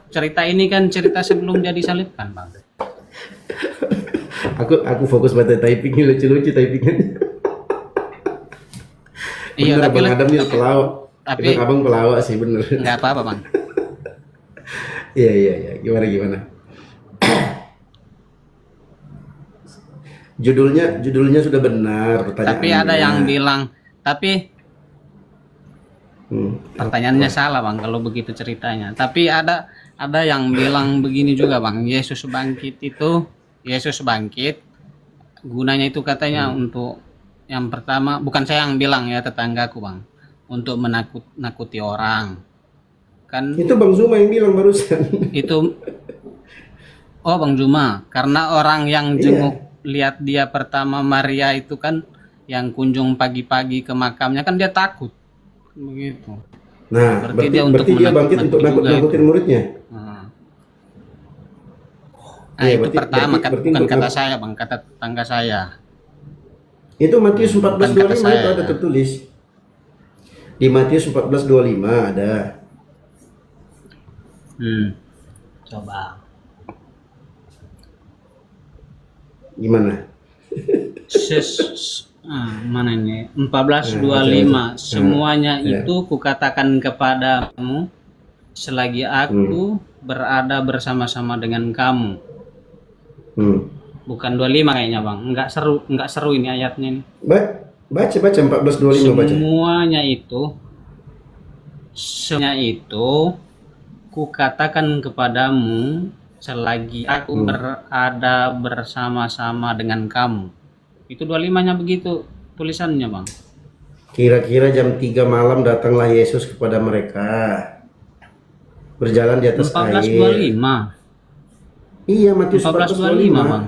cerita ini kan cerita sebelum dia disalibkan, Bang. Aku fokus pada typingnya, lucu-lucu typingnya. Iya, Bener, tapi Bang Adam ini pelawak. tapi- Emang abang pelawak sih, bener. nggak apa-apa, Bang. Iya. Gimana? Judulnya sudah benar pertanyaannya. Tapi ada yang bilang, tapi pertanyaannya salah, Bang, kalau begitu ceritanya. Tapi ada yang bilang begini juga, Bang. Yesus bangkit gunanya itu katanya untuk yang pertama, bukan saya yang bilang ya, tetanggaku, Bang, untuk menakuti orang. Kan Itu Bang Zuma yang bilang barusan. itu Bang Juma, karena orang yang jenguk lihat dia pertama Maria itu kan yang kunjung pagi-pagi ke makamnya kan dia takut. Begitu. Nah, Berarti dia untuk berarti dia bangkit untuk menakut-nakut juga nakutin muridnya. Nah, Iya, itu pertama berarti bukan untuk kata saya, Bang, kata tetangga saya. Itu Matius 14:25 Bukan kata itu saya. ada tertulis. Di Matius 14:25 ada. Coba. Gimana? Mana ini? 14:25. Semuanya Ya. itu kukatakan kepadamu selagi aku berada bersama-sama dengan kamu. Bukan 25 kayaknya, Bang. Enggak seru ini ayatnya ini. Baca 14:25 baca. Semuanya itu kukatakan kepadamu selagi aku berada bersama-sama dengan kamu. Itu 25-nya begitu tulisannya, Bang. Kira-kira jam 3 malam datanglah Yesus kepada mereka. Berjalan di atas air. 14:25. Iya, Matius 14:25, 14:25. Bang.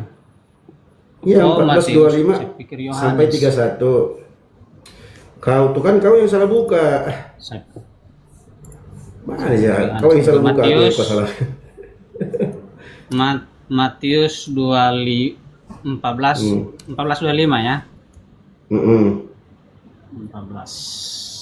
Iya, Oh, 14:25 Matius. Saya pikir Yohanes. sampai 31. Kau yang salah buka. Mana ya? Kau yang salah buka, aku yang Matius. salah. Matius 14:25 ya. 14.